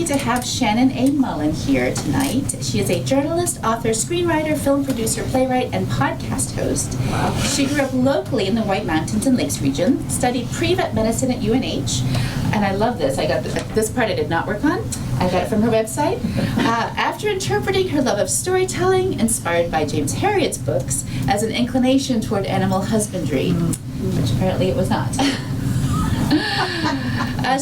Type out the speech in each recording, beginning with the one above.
lucky to have Shannon A. Mullen here tonight. She is a journalist, author, screenwriter, film producer, playwright, and podcast host. Wow. She grew up locally in the White Mountains and Lakes region, studied pre-vet medicine at UNH, and I love this. I got this part I did not work on. I got it from her website. After interpreting her love of storytelling, inspired by James Herriot's books, as an inclination toward animal husbandry, which apparently it was not.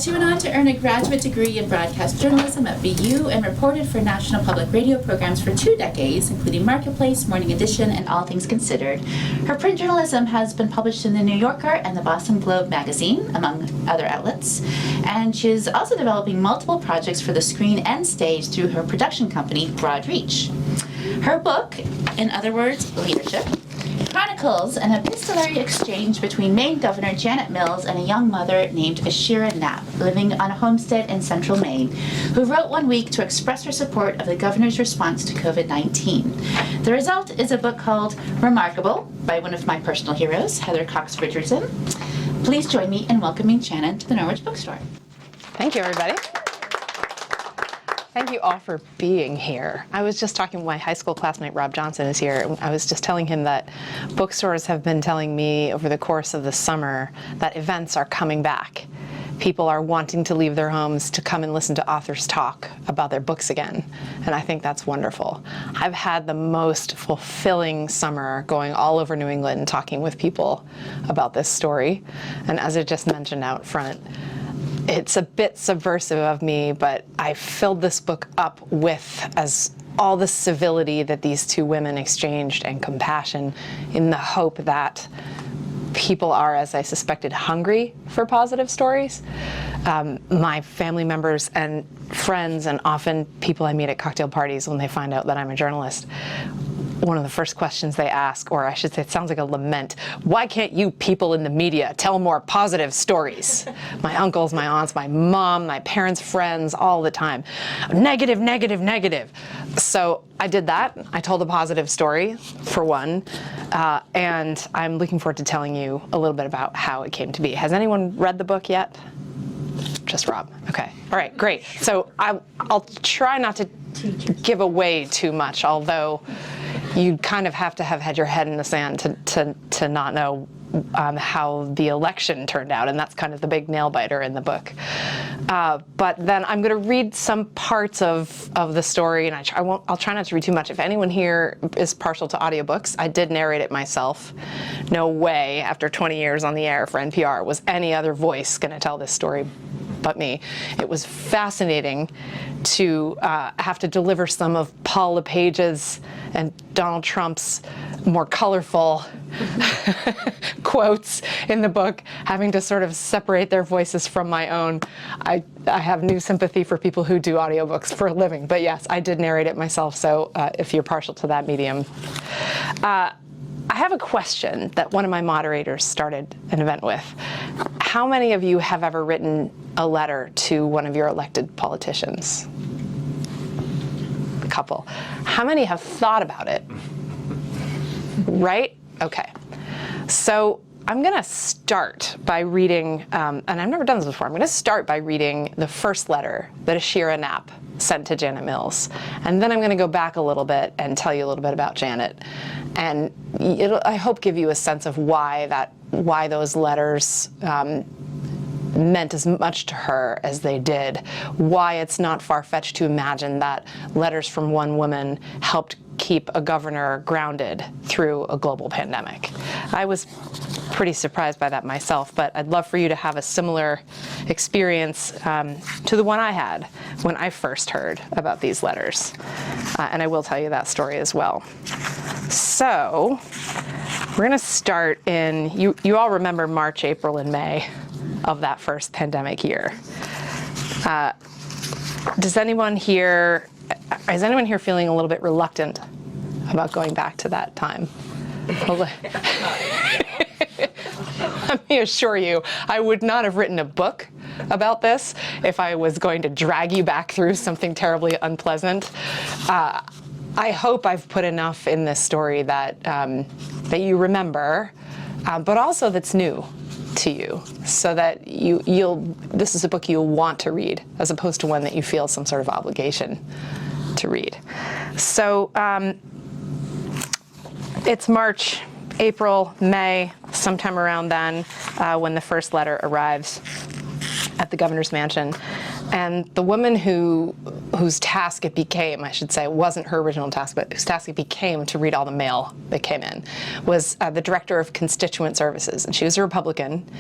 She went on to earn a graduate degree in broadcast journalism at BU and reported for National Public Radio programs for 2 decades, including Marketplace, Morning Edition, and All Things Considered. Her print journalism has been published in the New Yorker and the Boston Globe magazine, among other outlets. And she is also developing multiple projects for the screen and stage through her production company, Broad Reach. Her book, in other words, Leadership, chronicles an epistolary exchange between Maine Governor Janet Mills and a young mother named Ashira Knapp, living on a homestead in central Maine, who wrote one week to express her support of the governor's response to COVID-19. The result is a book called Remarkable by one of my personal heroes, Heather Cox Richardson. Please join me in welcoming Shannon to the Norwich Bookstore. Thank you, everybody. Thank you all for being here. I was just talking, my high school classmate Rob Johnson is here. I was just telling him that bookstores have been telling me over the course of the summer that events are coming back. People are wanting to leave their homes to come and listen to authors talk about their books again. And I think that's wonderful. I've had the most fulfilling summer going all over New England talking with people about this story. And as I just mentioned out front, it's a bit subversive of me, but I filled this book up with all the civility that these two women exchanged and compassion, in the hope that people are, as I suspected, hungry for positive stories. My family members and friends, and often people I meet at cocktail parties when they find out that I'm a journalist, one of the first questions they ask, or I should say, it sounds like a lament, why can't you people in the media tell more positive stories? My uncles, my aunts, my mom, my parents' friends, all the time. Negative, negative, negative. So I did that. I told a positive story, for one, and I'm looking forward to telling you a little bit about how it came to be. Has anyone read the book yet? Just Rob. Okay. All right, great. So I'll try not to give away too much, although you kind of have to have had your head in the sand to not know how the election turned out, and that's kind of the big nail biter in the book. But then I'm going to read some parts of the story, and I'll try not to read too much. If anyone here is partial to audiobooks, I did narrate it myself. No way, after 20 years on the air for NPR, was any other voice going to tell this story but me. It was fascinating to have to deliver some of Paul LePage's and Donald Trump's more colorful quotes in the book, having to sort of separate their voices from my own. I have new sympathy for people who do audiobooks for a living, but yes, I did narrate it myself, so if you're partial to that medium. I have a question that one of my moderators started an event with. How many of you have ever written a letter to one of your elected politicians? A couple. How many have thought about it? Right? Okay. So I'm going to start by reading, and I've never done this before, I'm going to start by reading the first letter that Ashira Knapp sent to Janet Mills. And then I'm going to go back a little bit and tell you a little bit about Janet. And I hope give you a sense of why those letters meant as much to her as they did, why it's not far-fetched to imagine that letters from one woman helped keep a governor grounded through a global pandemic. I was pretty surprised by that myself, but I'd love for you to have a similar experience to the one I had when I first heard about these letters. And I will tell you that story as well. So we're going to start in, you all remember March, April, and May of that first pandemic year. Is anyone here feeling a little bit reluctant about going back to that time? Let me assure you, I would not have written a book about this if I was going to drag you back through something terribly unpleasant. I hope I've put enough in this story that you remember but also that's new to you, so that this is a book you'll want to read, as opposed to one that you feel some sort of obligation to read. So it's March, April, May, sometime around then, when the first letter arrives at the governor's mansion. And the woman whose task it became, I should say, it wasn't her original task, but whose task it became to read all the mail that came in, was the director of constituent services. And she was a Republican,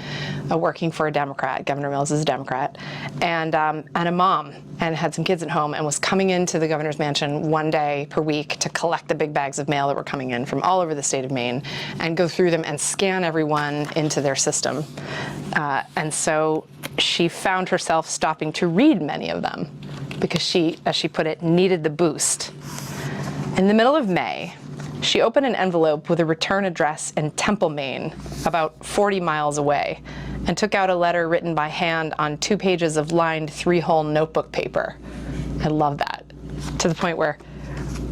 working for a Democrat. Governor Mills is a Democrat, and a mom, and had some kids at home, and was coming into the governor's mansion one day per week to collect the big bags of mail that were coming in from all over the state of Maine, and go through them and scan everyone into their system. And so she found herself stopping to read many of them because she, as she put it, needed the boost. In the middle of May, she opened an envelope with a return address in Temple, Maine, about 40 miles away, and took out a letter written by hand on 2 pages of lined 3-hole notebook paper. I love that, to the point where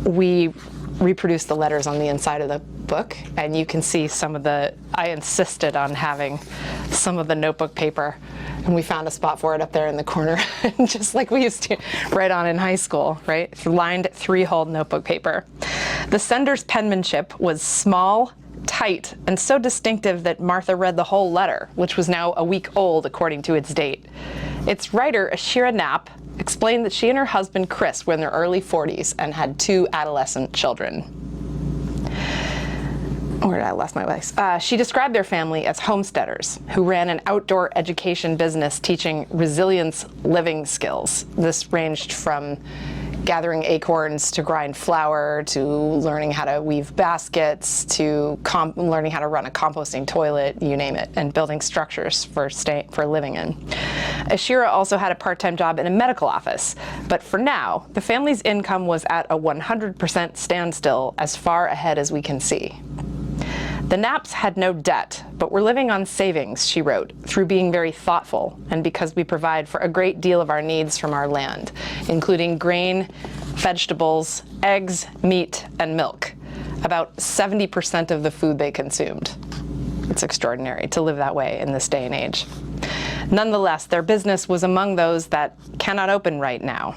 we reproduced the letters on the inside of the book, and you can see some of the, I insisted on having some of the notebook paper, and we found a spot for it up there in the corner, just like we used to write on in high school, right? Lined 3-hole notebook paper. The sender's penmanship was small, tight, and so distinctive that Martha read the whole letter, which was now a week old according to its date. Its writer, Ashira Knapp, explained that she and her husband Chris were in their early 40s and had 2 adolescent children. Where did I lost my place? She described their family as homesteaders who ran an outdoor education business teaching resilience living skills. This ranged from gathering acorns to grind flour, to learning how to weave baskets, to learning how to run a composting toilet, you name it, and building structures for living in. Ashira also had a part-time job in a medical office, but for now, the family's income was at a 100% standstill as far ahead as we can see. The Knapps had no debt, but were living on savings, she wrote, through being very thoughtful, and because we provide for a great deal of our needs from our land, including grain, vegetables, eggs, meat, and milk, about 70% of the food they consumed. It's extraordinary to live that way in this day and age. Nonetheless, their business was among those that cannot open right now.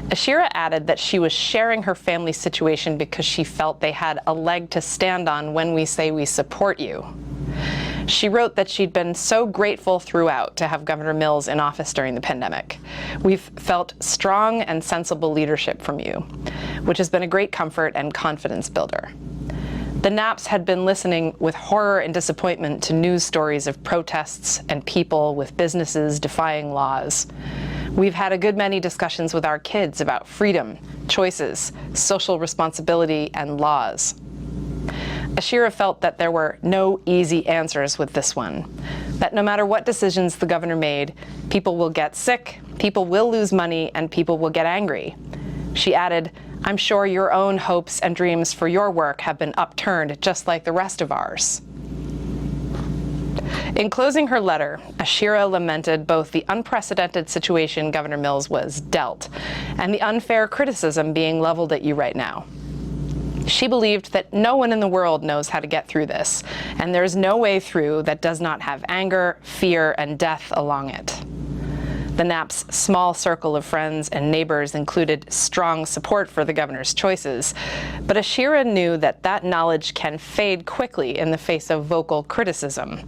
Ashira added that she was sharing her family's situation because she felt they had a leg to stand on when we say we support you. She wrote that she'd been so grateful throughout to have Governor Mills in office during the pandemic. We've felt strong and sensible leadership from you, which has been a great comfort and confidence builder. The Knapps had been listening with horror and disappointment to news stories of protests and people with businesses defying laws. We've had a good many discussions with our kids about freedom, choices, social responsibility, and laws. Ashira felt that there were no easy answers with this one, that no matter what decisions the governor made, people will get sick, people will lose money, and people will get angry. She added, "I'm sure your own hopes and dreams for your work have been upturned just like the rest of ours." In closing her letter, Ashira lamented both the unprecedented situation Governor Mills was dealt and the unfair criticism being leveled at you right now. She believed that no one in the world knows how to get through this, and there is no way through that does not have anger, fear, and death along it. The Knapps' small circle of friends and neighbors included strong support for the governor's choices, but Ashira knew that that knowledge can fade quickly in the face of vocal criticism.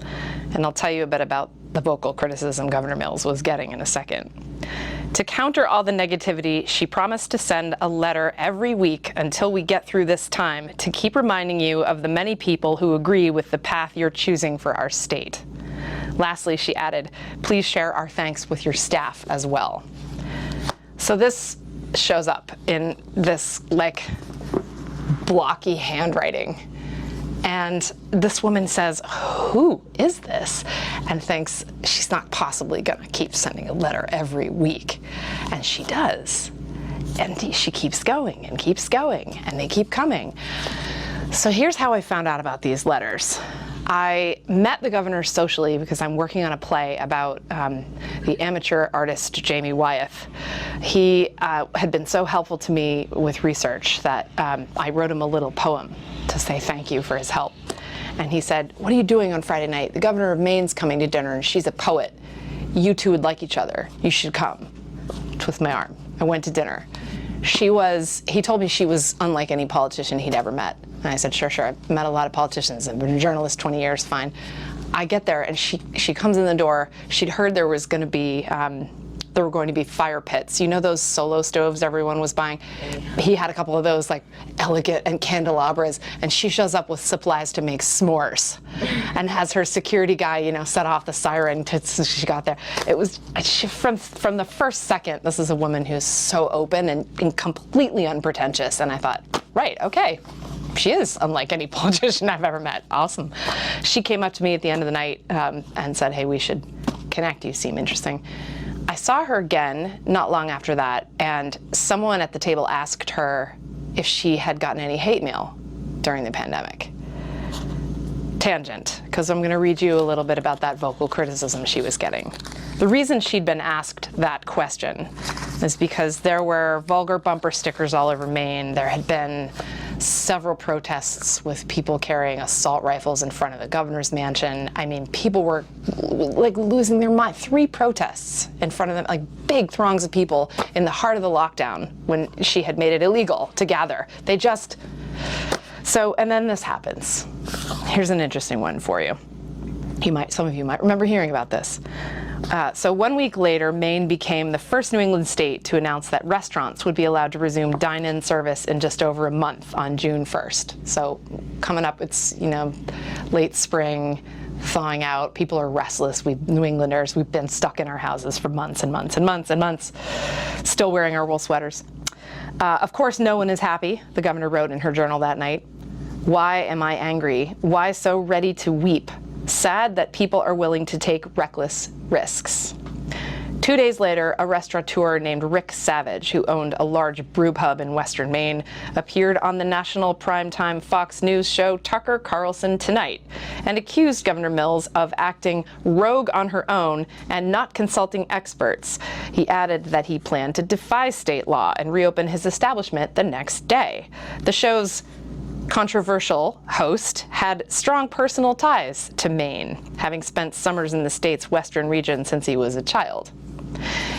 And I'll tell you a bit about the vocal criticism Governor Mills was getting in a second. To counter all the negativity, she promised to send a letter every week until we get through this time to keep reminding you of the many people who agree with the path you're choosing for our state. Lastly, she added, please share our thanks with your staff as well. So this shows up in this blocky handwriting. And this woman says, who is this? And thinks she's not possibly going to keep sending a letter every week. And she does. And she keeps going, and they keep coming. So here's how I found out about these letters. I met the governor socially because I'm working on a play about the amateur artist Jamie Wyeth. He had been so helpful to me with research that I wrote him a little poem to say thank you for his help. And he said, "What are you doing on Friday night? The governor of Maine's coming to dinner, and she's a poet. You two would like each other. You should come." Twist my arm. I went to dinner. He told me she was unlike any politician he'd ever met. And I said, sure, I've met a lot of politicians. I've been a journalist 20 years, fine. I get there, and she comes in the door. She'd heard there were going to be fire pits. You know those solo stoves everyone was buying? He had a couple of those, like elegant and candelabras, and she shows up with supplies to make s'mores and has her security guy, set off the siren so she got there. It was, from the first second, this is a woman who's so open and completely unpretentious, and I thought, right, okay. She is unlike any politician I've ever met. Awesome. She came up to me at the end of the night and said, "Hey, we should connect. You seem interesting." I saw her again not long after that, and someone at the table asked her if she had gotten any hate mail during the pandemic. Tangent, because I'm going to read you a little bit about that vocal criticism she was getting. The reason she'd been asked that question is because there were vulgar bumper stickers all over Maine. There had been several protests with people carrying assault rifles in front of the governor's mansion. I mean, people were like losing their mind. 3 protests in front of them, like big throngs of people in the heart of the lockdown when she had made it illegal to gather. And then this happens. Here's an interesting one for you. Some of you might remember hearing about this. So 1 week later, Maine became the first New England state to announce that restaurants would be allowed to resume dine-in service in just over a month on June 1st. So coming up, it's, late spring, thawing out. People are restless. New Englanders, we've been stuck in our houses for months and months and months and months, still wearing our wool sweaters. Of course, no one is happy, the governor wrote in her journal that night. "Why am I angry? Why so ready to weep? Sad that people are willing to take reckless risks." 2 days later, a restaurateur named Rick Savage, who owned a large brew pub in western Maine, appeared on the national primetime Fox News show Tucker Carlson Tonight and accused Governor Mills of acting rogue on her own and not consulting experts. He added that he planned to defy state law and reopen his establishment the next day. The show's controversial host had strong personal ties to Maine, having spent summers in the state's western region since he was a child.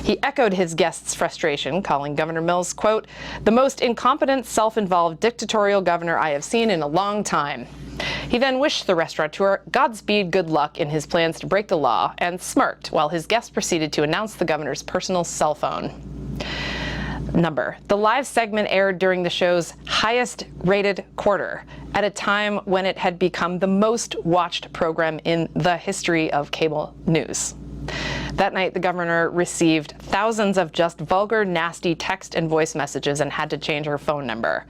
He echoed his guests' frustration, calling Governor Mills, quote, "the most incompetent, self-involved, dictatorial governor I have seen in a long time." He then wished the restaurateur Godspeed good luck in his plans to break the law and smirked while his guest proceeded to announce the governor's personal cell phone number. The live segment aired during the show's highest-rated quarter, at a time when it had become the most watched program in the history of cable news. That night, the governor received thousands of just vulgar, nasty text and voice messages and had to change her phone number.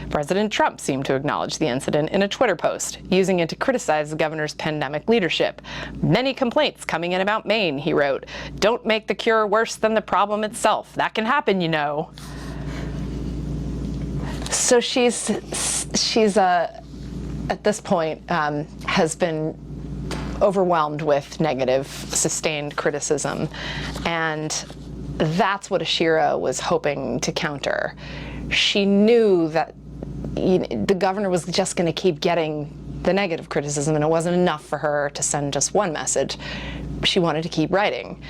President Trump seemed to acknowledge the incident in a Twitter post, using it to criticize the governor's pandemic leadership. "Many complaints coming in about Maine," he wrote. "Don't make the cure worse than the problem itself. That can happen, you know." So she's at this point, has been overwhelmed with negative, sustained criticism. And that's what Ashira was hoping to counter. She knew that the governor was just going to keep getting the negative criticism, and it wasn't enough for her to send just one message. She wanted to keep writing.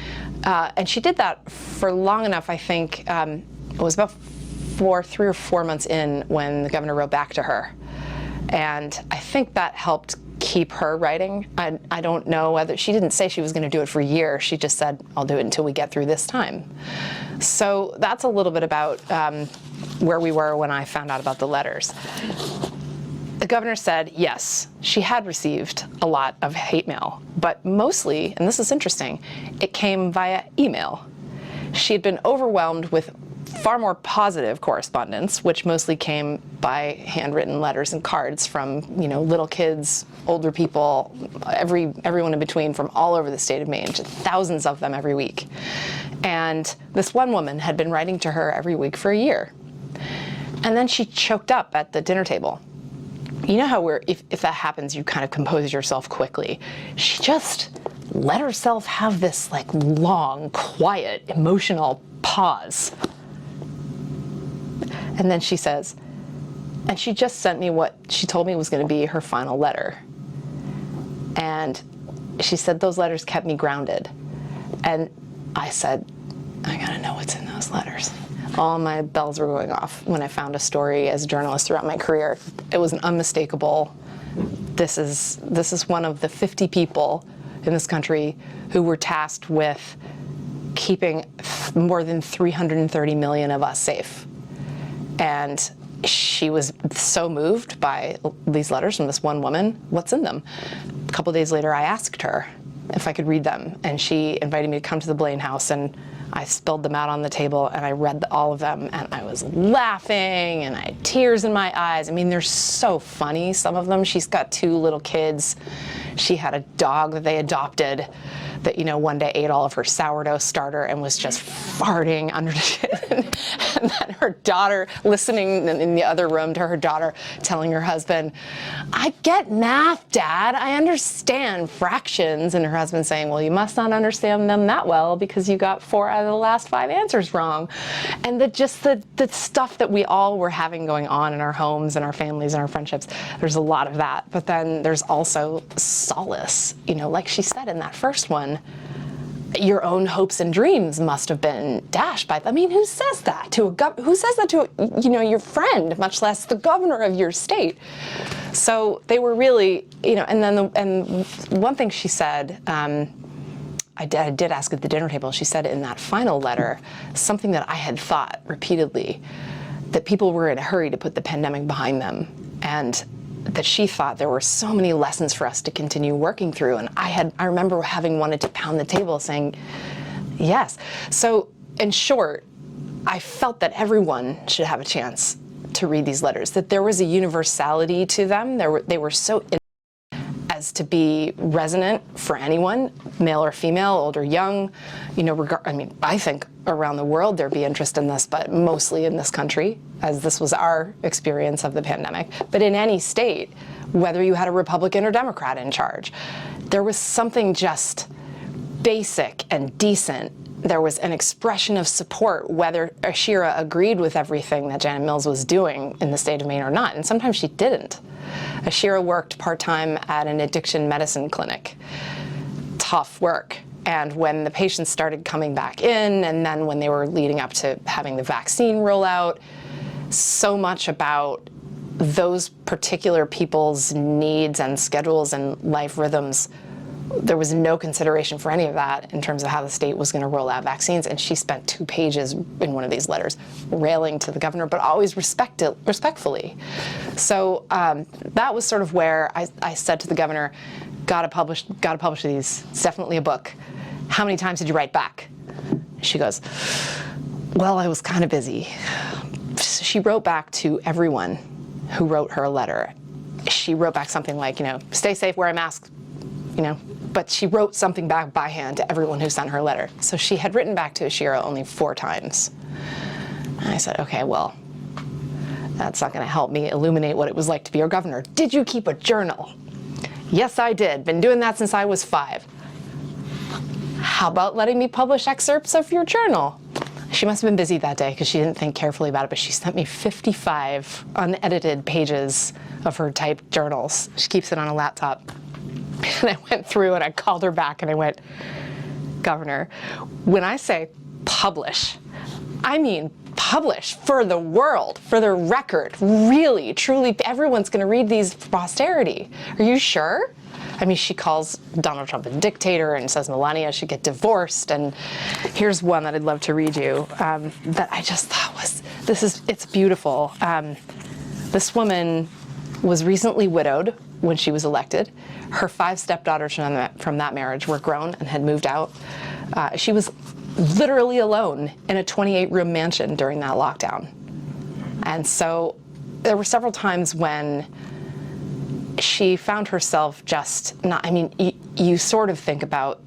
And she did that for long enough, I think. It was about 3 or 4 months in when the governor wrote back to her. And I think that helped keep her writing. I don't know whether, she didn't say she was going to do it for a year. She just said, "I'll do it until we get through this time." So that's a little bit about where we were when I found out about the letters. The governor said, yes, she had received a lot of hate mail, but mostly, and this is interesting, it came via email. She had been overwhelmed with far more positive correspondence, which mostly came by handwritten letters and cards from, little kids, older people, everyone in between from all over the state of Maine, just thousands of them every week. And this one woman had been writing to her every week for a year. And then she choked up at the dinner table. You know how if that happens, you kind of compose yourself quickly. She just let herself have this long, quiet, emotional pause. And then she says, and she just sent me what she told me was going to be her final letter. And she said, those letters kept me grounded. And I said, I gotta know what's in those letters. All my bells were going off when I found a story as a journalist throughout my career. It was an unmistakable, this is one of the 50 people in this country who were tasked with keeping more than 330 million of us safe. And she was so moved by these letters from this one woman. What's in them? A couple days later, I asked her if I could read them, and she invited me to come to the Blaine house, and I spilled them out on the table, and I read all of them, and I was laughing, and I had tears in my eyes. I mean, they're so funny, some of them. She's got 2 little kids. She had a dog that they adopted that, you know, one day ate all of her sourdough starter and was just farting under the and then her daughter, listening in the other room to her daughter telling her husband, I get math, Dad. I understand fractions. And her husband saying, well, you must not understand them that well because you got 4 out of the last 5 answers wrong. And the stuff that we all were having going on in our homes and our families and our friendships, there's a lot of that. But then there's also solace, you know, like she said in that first one, your own hopes and dreams must have been dashed by. I mean, who says that to who says that to you know, your friend, much less the governor of your state? So they were really, you know. And then and one thing she said, I did ask at the dinner table. She said in that final letter something that I had thought repeatedly, that people were in a hurry to put the pandemic behind them, and that she thought there were so many lessons for us to continue working through. And I remember having wanted to pound the table saying, yes. So in short, I felt that everyone should have a chance to read these letters, that there was a universality to them. They were so as to be resonant for anyone, male or female, old or young. You know, I mean, I think around the world there'd be interest in this, but mostly in this country, as this was our experience of the pandemic. But in any state, whether you had a Republican or Democrat in charge, there was something just basic and decent. There was an expression of support, whether Ashira agreed with everything that Janet Mills was doing in the state of Maine or not. And sometimes she didn't. Ashira worked part-time at an addiction medicine clinic. Tough work. And when the patients started coming back in, and then when they were leading up to having the vaccine roll out, so much about those particular people's needs and schedules and life rhythms, there was no consideration for any of that in terms of how the state was going to roll out vaccines. And she spent 2 pages in one of these letters railing to the governor, but always respectfully. So that was sort of where I said to the governor, gotta publish these. It's definitely a book. How many times did you write back? She goes, well, I was kind of busy. She wrote back to everyone who wrote her a letter. She wrote back something like, you know, stay safe, wear a mask, you know, but she wrote something back by hand to everyone who sent her a letter. So she had written back to Ashira only 4 times. And I said, okay, well, that's not going to help me illuminate what it was like to be your governor. Did you keep a journal? Yes, I did. Been doing that since I was 5. How about letting me publish excerpts of your journal? She must have been busy that day because she didn't think carefully about it, but she sent me 55 unedited pages of her typed journals. She keeps it on a laptop. And I went through and I called her back and I went, Governor, when I say publish, I mean publish for the world, for the record, really, truly, everyone's going to read these for posterity. Are you sure? I mean, she calls Donald Trump a dictator and says Melania should get divorced. And here's one that I'd love to read you that I just thought was, it's beautiful. This woman was recently widowed when she was elected. Her 5 stepdaughters from that marriage were grown and had moved out. She was literally alone in a 28-room mansion during that lockdown. And so there were several times when she found herself just not, I mean, you sort of think about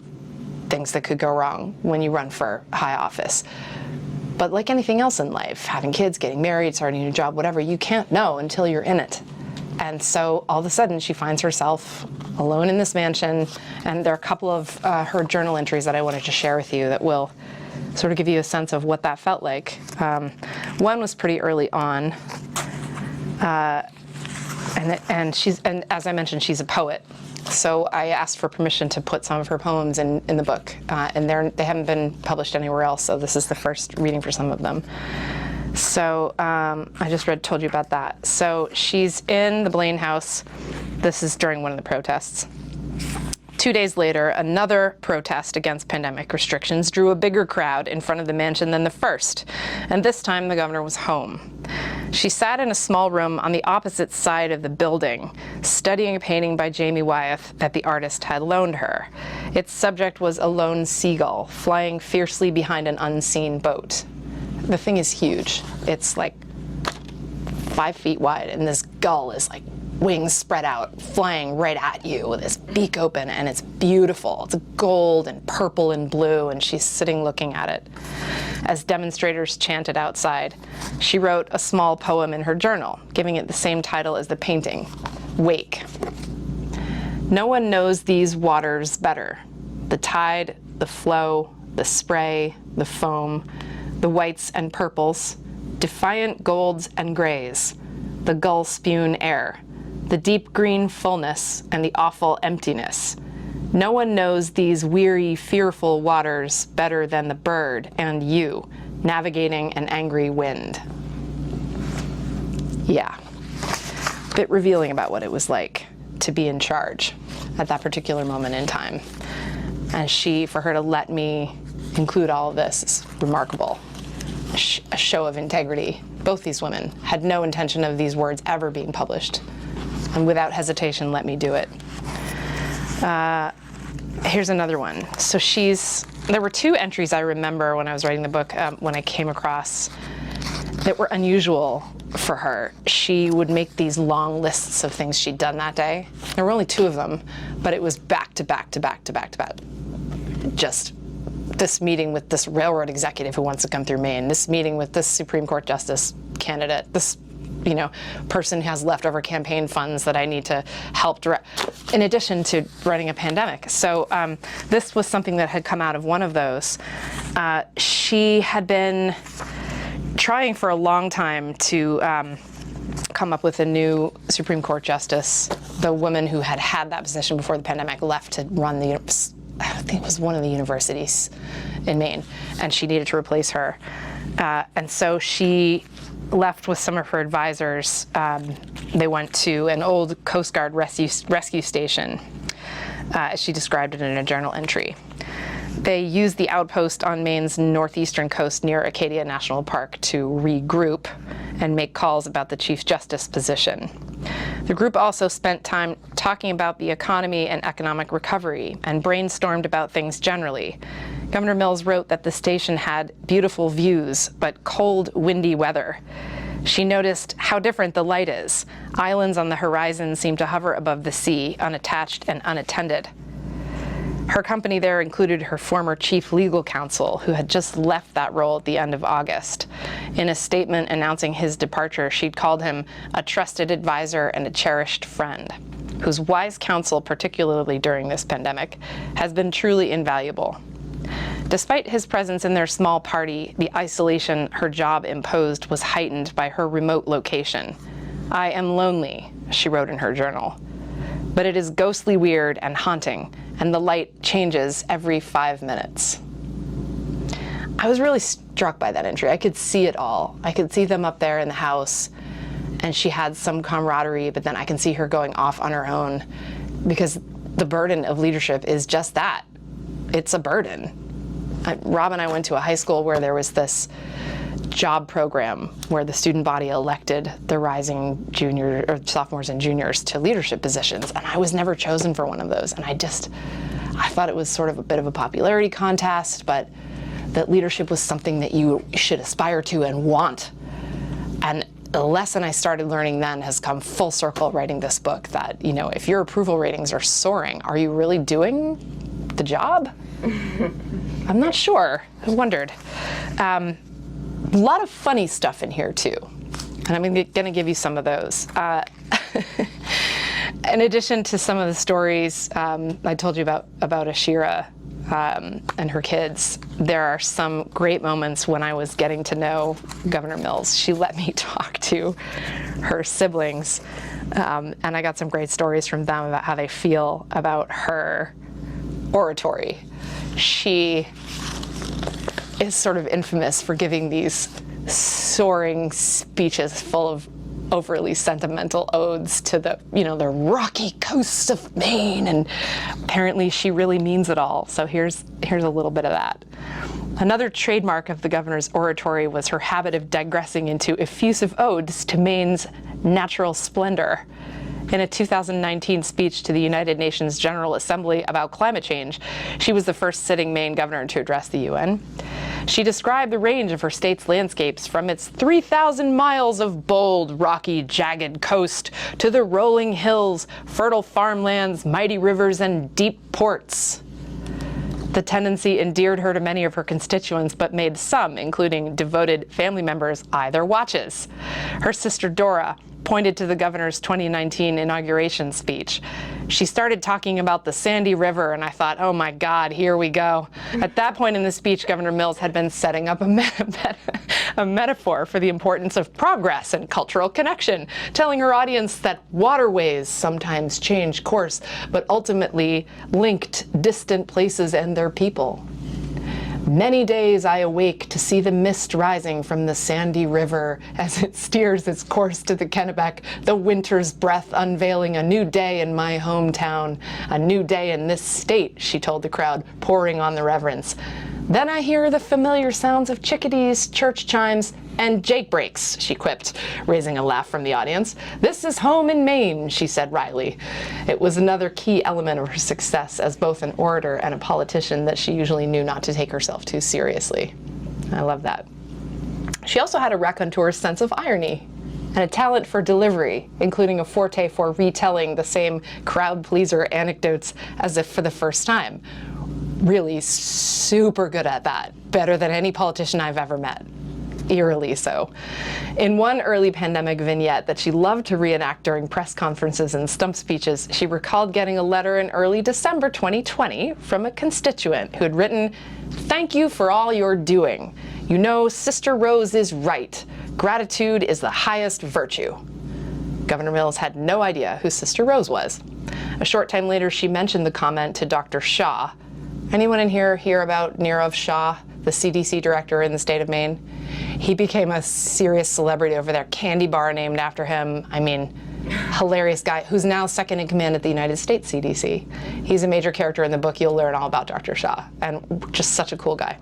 things that could go wrong when you run for high office. But like anything else in life, having kids, getting married, starting a new job, whatever, you can't know until you're in it. And so all of a sudden she finds herself alone in this mansion. And there are a couple of her journal entries that I wanted to share with you that will sort of give you a sense of what that felt like. One was pretty early on. And as I mentioned, she's a poet. So I asked for permission to put some of her poems in the book, and they haven't been published anywhere else, so this is the first reading for some of them. So I just told you about that. So she's in the Blaine house. This is during one of the protests. 2 days later, another protest against pandemic restrictions drew a bigger crowd in front of the mansion than the first, and this time the governor was home. She sat in a small room on the opposite side of the building, studying a painting by Jamie Wyeth that the artist had loaned her. Its subject was a lone seagull flying fiercely behind an unseen boat. The thing is huge. It's like 5 feet wide, and this gull is like wings spread out, flying right at you with its beak open, and it's beautiful. It's gold and purple and blue, and she's sitting looking at it. As demonstrators chanted outside, she wrote a small poem in her journal, giving it the same title as the painting, Wake. No one knows these waters better. The tide, the flow, the spray, the foam, the whites and purples, defiant golds and grays, the gull-spewn air, the deep green fullness and the awful emptiness. No one knows these weary, fearful waters better than the bird and you, navigating an angry wind. Yeah, a bit revealing about what it was like to be in charge at that particular moment in time. And for her to let me include all of this is remarkable. A show of integrity. Both these women had no intention of these words ever being published, and without hesitation let me do it. Here's another one. So there were 2 entries I remember when I was writing the book, when I came across, that were unusual for her. She would make these long lists of things she'd done that day. There were only 2 of them, but it was back to back to back to back to back. Just this meeting with this railroad executive who wants to come through Maine, this meeting with this Supreme Court justice candidate, this person who has leftover campaign funds that I need to help direct, in addition to running a pandemic. So this was something that had come out of one of those. She had been trying for a long time to come up with a new Supreme Court justice. The woman who had that position before the pandemic left to run I think it was one of the universities in Maine, and she needed to replace her. And so she left with some of her advisors. They went to an old Coast Guard rescue station, as she described it in a journal entry. They used the outpost on Maine's northeastern coast near Acadia National Park to regroup and make calls about the Chief Justice position. The group also spent time talking about the economy and economic recovery and brainstormed about things generally. Governor Mills wrote that the station had beautiful views, but cold, windy weather. She noticed how different the light is. Islands on the horizon seemed to hover above the sea, unattached and unattended. Her company there included her former chief legal counsel, who had just left that role at the end of August. In a statement announcing his departure, she'd called him a trusted advisor and a cherished friend, whose wise counsel, particularly during this pandemic, has been truly invaluable. Despite his presence in their small party, the isolation her job imposed was heightened by her remote location. "I am lonely," she wrote in her journal, "but it is ghostly weird and haunting, and the light changes every 5 minutes." I was really struck by that entry. I could see it all. I could see them up there in the house, and she had some camaraderie, but then I can see her going off on her own, because the burden of leadership is just that. It's a burden. Rob and I went to a high school where there was this job program where the student body elected the rising sophomores and juniors to leadership positions, and I was never chosen for one of those. And I thought it was sort of a bit of a popularity contest, but that leadership was something that you should aspire to and want. And the lesson I started learning then has come full circle writing this book, that, if your approval ratings are soaring, are you really doing the job? I'm not sure. I wondered. A lot of funny stuff in here too, and I'm going to give you some of those. In addition to some of the stories I told you about Ashira, and her kids, there are some great moments when I was getting to know Governor Mills. She let me talk to her siblings, and I got some great stories from them about how they feel about her oratory. She is sort of infamous for giving these soaring speeches full of overly sentimental odes to the rocky coasts of Maine, and apparently she really means it all. So here's a little bit of that. Another trademark of the governor's oratory was her habit of digressing into effusive odes to Maine's natural splendor. In a 2019 speech to the United Nations General Assembly about climate change, she was the first sitting Maine governor to address the UN. She described the range of her state's landscapes from its 3,000 miles of bold, rocky, jagged coast to the rolling hills, fertile farmlands, mighty rivers, and deep ports. The tendency endeared her to many of her constituents, but made some, including devoted family members, eye their watches. Her sister Dora pointed to the governor's 2019 inauguration speech. She started talking about the Sandy River, and I thought, oh my God, here we go. At that point in the speech, Governor Mills had been setting up a metaphor for the importance of progress and cultural connection, telling her audience that waterways sometimes change course, but ultimately linked distant places and their people. Many days I awake to see the mist rising from the Sandy River as it steers its course to the Kennebec, the winter's breath unveiling a new day in my hometown, a new day in this state, she told the crowd, pouring on the reverence. Then I hear the familiar sounds of chickadees, church chimes, and Jake breaks, she quipped, raising a laugh from the audience. This is home in Maine, she said wryly. It was another key element of her success as both an orator and a politician that she usually knew not to take herself too seriously. I love that. She also had a raconteur's sense of irony and a talent for delivery, including a forte for retelling the same crowd-pleaser anecdotes as if for the first time. Really super good at that, better than any politician I've ever met. Eerily so. In one early pandemic vignette that she loved to reenact during press conferences and stump speeches, she recalled getting a letter in early December 2020 from a constituent who had written, "Thank you for all you're doing. You know, Sister Rose is right. Gratitude is the highest virtue." Governor Mills had no idea who Sister Rose was. A short time later, she mentioned the comment to Dr. Shaw. Anyone in here hear about Nirav Shah, the CDC director in the state of Maine? He became a serious celebrity over there, candy bar named after him. I mean, hilarious guy who's now second in command at the United States CDC. He's a major character in the book. You'll learn all about Dr. Shah, and just such a cool guy.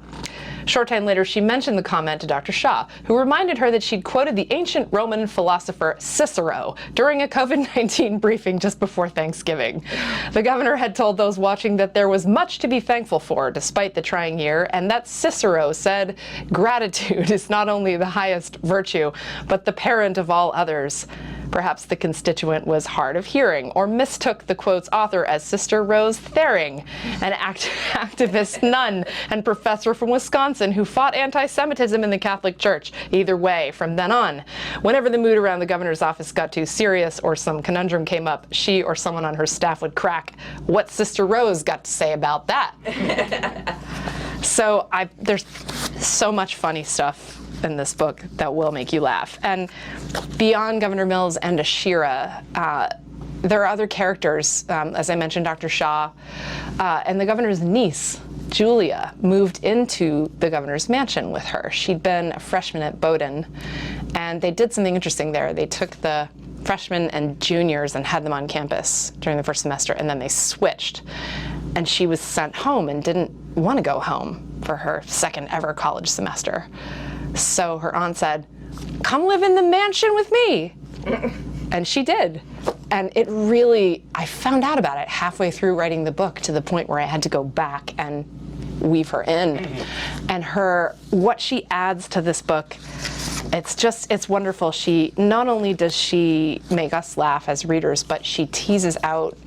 Short time later, she mentioned the comment to Dr. Shaw, who reminded her that she'd quoted the ancient Roman philosopher Cicero during a COVID-19 briefing just before Thanksgiving. The governor had told those watching that there was much to be thankful for despite the trying year, and that Cicero said, "Gratitude is not only the highest virtue, but the parent of all others." Perhaps the constituent was hard of hearing or mistook the quote's author as Sister Rose Thering, an activist nun and professor from Wisconsin who fought anti-Semitism in the Catholic Church. Either way, from then on, whenever the mood around the governor's office got too serious or some conundrum came up, she or someone on her staff would crack, "What's Sister Rose got to say about that?" So there's so much funny stuff in this book that will make you laugh. And beyond Governor Mills and Ashira, there are other characters. As I mentioned, Dr. Shaw, and the governor's niece, Julia, moved into the governor's mansion with her. She'd been a freshman at Bowdoin, and they did something interesting there. They took the freshmen and juniors and had them on campus during the first semester, and then they switched. And she was sent home and didn't want to go home for her second ever college semester. So her aunt said, "Come live in the mansion with me." And she did. And it really, I found out about it halfway through writing the book to the point where I had to go back and weave her in. And what she adds to this book, it's wonderful. Not only does she make us laugh as readers, but she teases out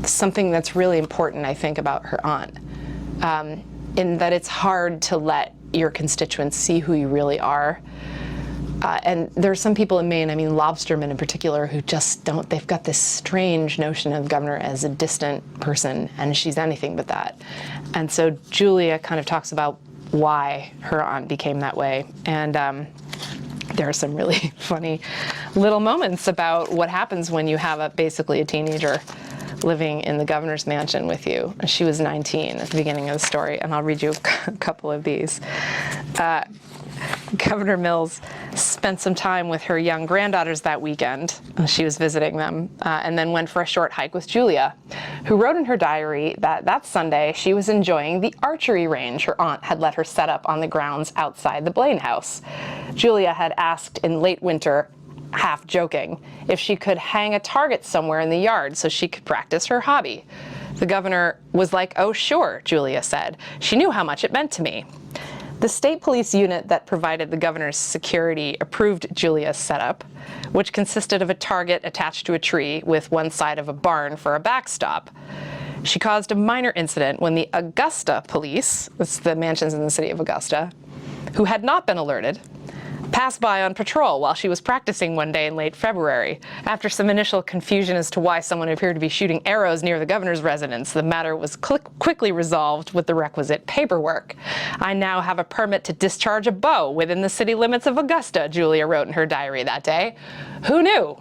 something that's really important, I think, about her aunt, in that it's hard to let your constituents see who you really are. And there are some people in Maine, I mean lobstermen in particular, who just don't, they've got this strange notion of the governor as a distant person, and she's anything but that. And so Julia kind of talks about why her aunt became that way. And there are some really funny little moments about what happens when you have basically a teenager living in the governor's mansion with you. She was 19 at the beginning of the story, and I'll read you a couple of these. Governor Mills spent some time with her young granddaughters that weekend. She was visiting them, and then went for a short hike with Julia, who wrote in her diary that that Sunday she was enjoying the archery range her aunt had let her set up on the grounds outside the Blaine house. Julia had asked in late winter, half joking, if she could hang a target somewhere in the yard so she could practice her hobby. The governor was like, "Oh, sure," Julia said. She knew how much it meant to me. The state police unit that provided the governor's security approved Julia's setup, which consisted of a target attached to a tree with one side of a barn for a backstop. She caused a minor incident when the Augusta police, that's the mansions in the city of Augusta, who had not been alerted, passed by on patrol while she was practicing one day in late February. After some initial confusion as to why someone appeared to be shooting arrows near the governor's residence, the matter was quickly resolved with the requisite paperwork. "I now have a permit to discharge a bow within the city limits of Augusta," Julia wrote in her diary that day. Who knew?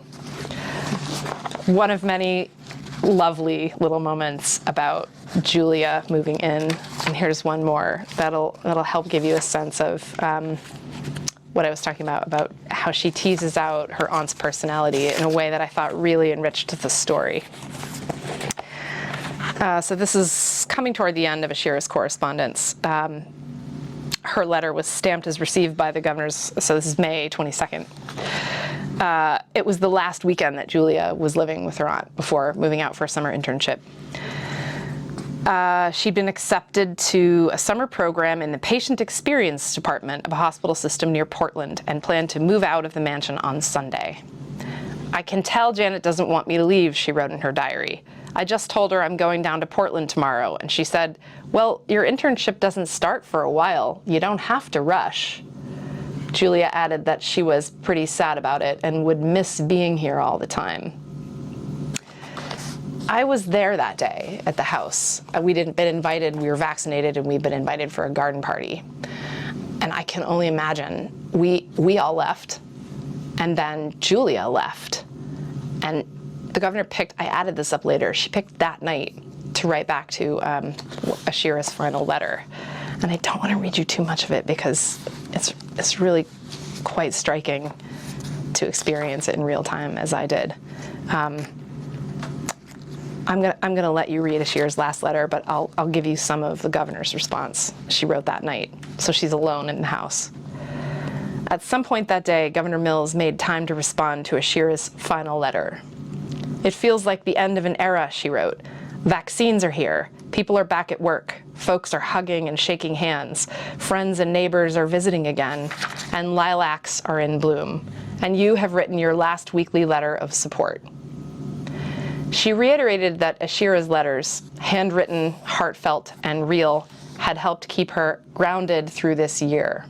One of many lovely little moments about Julia moving in. And here's one more that'll help give you a sense of what I was talking about how she teases out her aunt's personality in a way that I thought really enriched the story. So this is coming toward the end of Ashira's correspondence. Her letter was stamped as received by the governors, so this is May 22nd. It was the last weekend that Julia was living with her aunt before moving out for a summer internship. She'd been accepted to a summer program in the patient experience department of a hospital system near Portland and planned to move out of the mansion on Sunday. "I can tell Janet doesn't want me to leave," she wrote in her diary. "I just told her I'm going down to Portland tomorrow, and she said, 'Well, your internship doesn't start for a while. You don't have to rush.'" Julia added that she was pretty sad about it and would miss being here all the time. I was there that day at the house. We'd been invited, we were vaccinated, and we'd been invited for a garden party. And I can only imagine, we all left, and then Julia left. And the governor picked, I added this up later, she picked that night to write back to Ashira's final letter. And I don't want to read you too much of it because it's really quite striking to experience it in real time as I did. I'm gonna let you read Ashira's last letter, but I'll give you some of the governor's response she wrote that night. So she's alone in the house. At some point that day, Governor Mills made time to respond to Ashira's final letter. "It feels like the end of an era," she wrote. "Vaccines are here. People are back at work. Folks are hugging and shaking hands. Friends and neighbors are visiting again, and lilacs are in bloom. And you have written your last weekly letter of support." She reiterated that Ashira's letters, handwritten, heartfelt, and real, had helped keep her grounded through this year.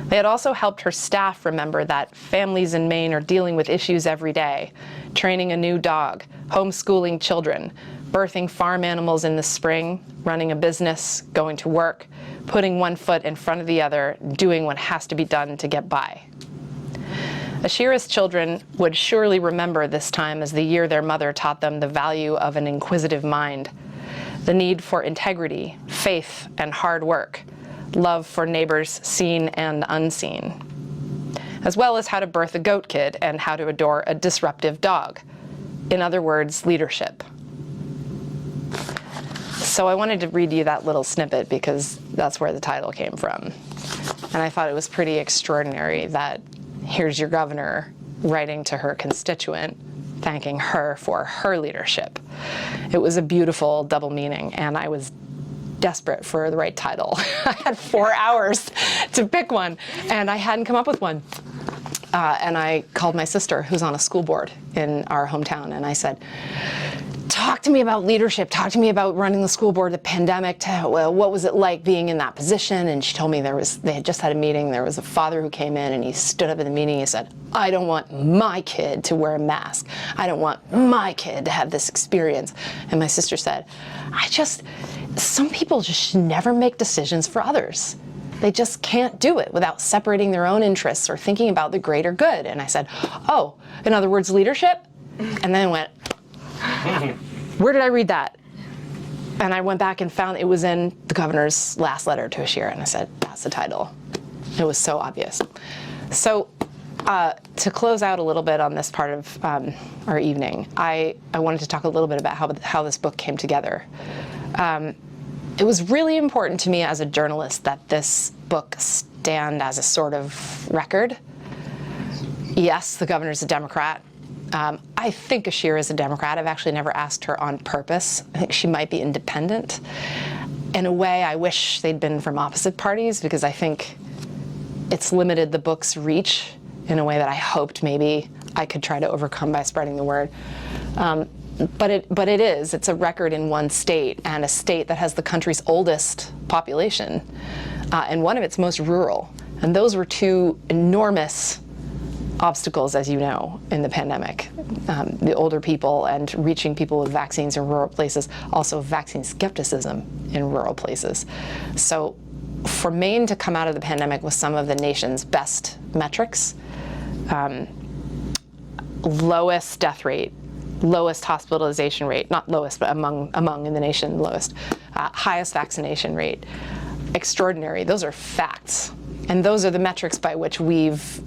They had also helped her staff remember that families in Maine are dealing with issues every day: training a new dog, homeschooling children, birthing farm animals in the spring, running a business, going to work, putting one foot in front of the other, doing what has to be done to get by. Ashira's children would surely remember this time as the year their mother taught them the value of an inquisitive mind, the need for integrity, faith, and hard work, love for neighbors seen and unseen, as well as how to birth a goat kid and how to adore a disruptive dog. In other words, leadership. So I wanted to read you that little snippet because that's where the title came from. And I thought it was pretty extraordinary that here's your governor writing to her constituent, thanking her for her leadership. It was a beautiful double meaning, and I was desperate for the right title. I had 4 hours to pick one, and I hadn't come up with one. And I called my sister, who's on a school board in our hometown, and I said, talk to me about leadership, talk to me about running the school board, the pandemic, well, what was it like being in that position? And she told me they had just had a meeting, there was a father who came in and he stood up in the meeting and he said, I don't want my kid to wear a mask. I don't want my kid to have this experience. And my sister said, some people just never make decisions for others. They just can't do it without separating their own interests or thinking about the greater good. And I said, oh, in other words, leadership? And then I went, where did I read that? And I went back and found it was in the governor's last letter to Ashira. And I said, that's the title. It was so obvious. So to close out a little bit on this part of our evening, I wanted to talk a little bit about how this book came together. It was really important to me as a journalist that this book stand as a sort of record. Yes, the governor's a Democrat. I think Ashira is a Democrat. I've actually never asked her on purpose. I think she might be independent. In a way, I wish they'd been from opposite parties because I think it's limited the book's reach in a way that I hoped maybe I could try to overcome by spreading the word. But it's a record in one state, and a state that has the country's oldest population, and one of its most rural. And those were two enormous obstacles, as you know, in the pandemic. The older people and reaching people with vaccines in rural places, also vaccine skepticism in rural places. So for Maine to come out of the pandemic with some of the nation's best metrics, lowest death rate, lowest hospitalization rate, not lowest, but among in the nation, lowest, highest vaccination rate, extraordinary. Those are facts. And those are the metrics by which we've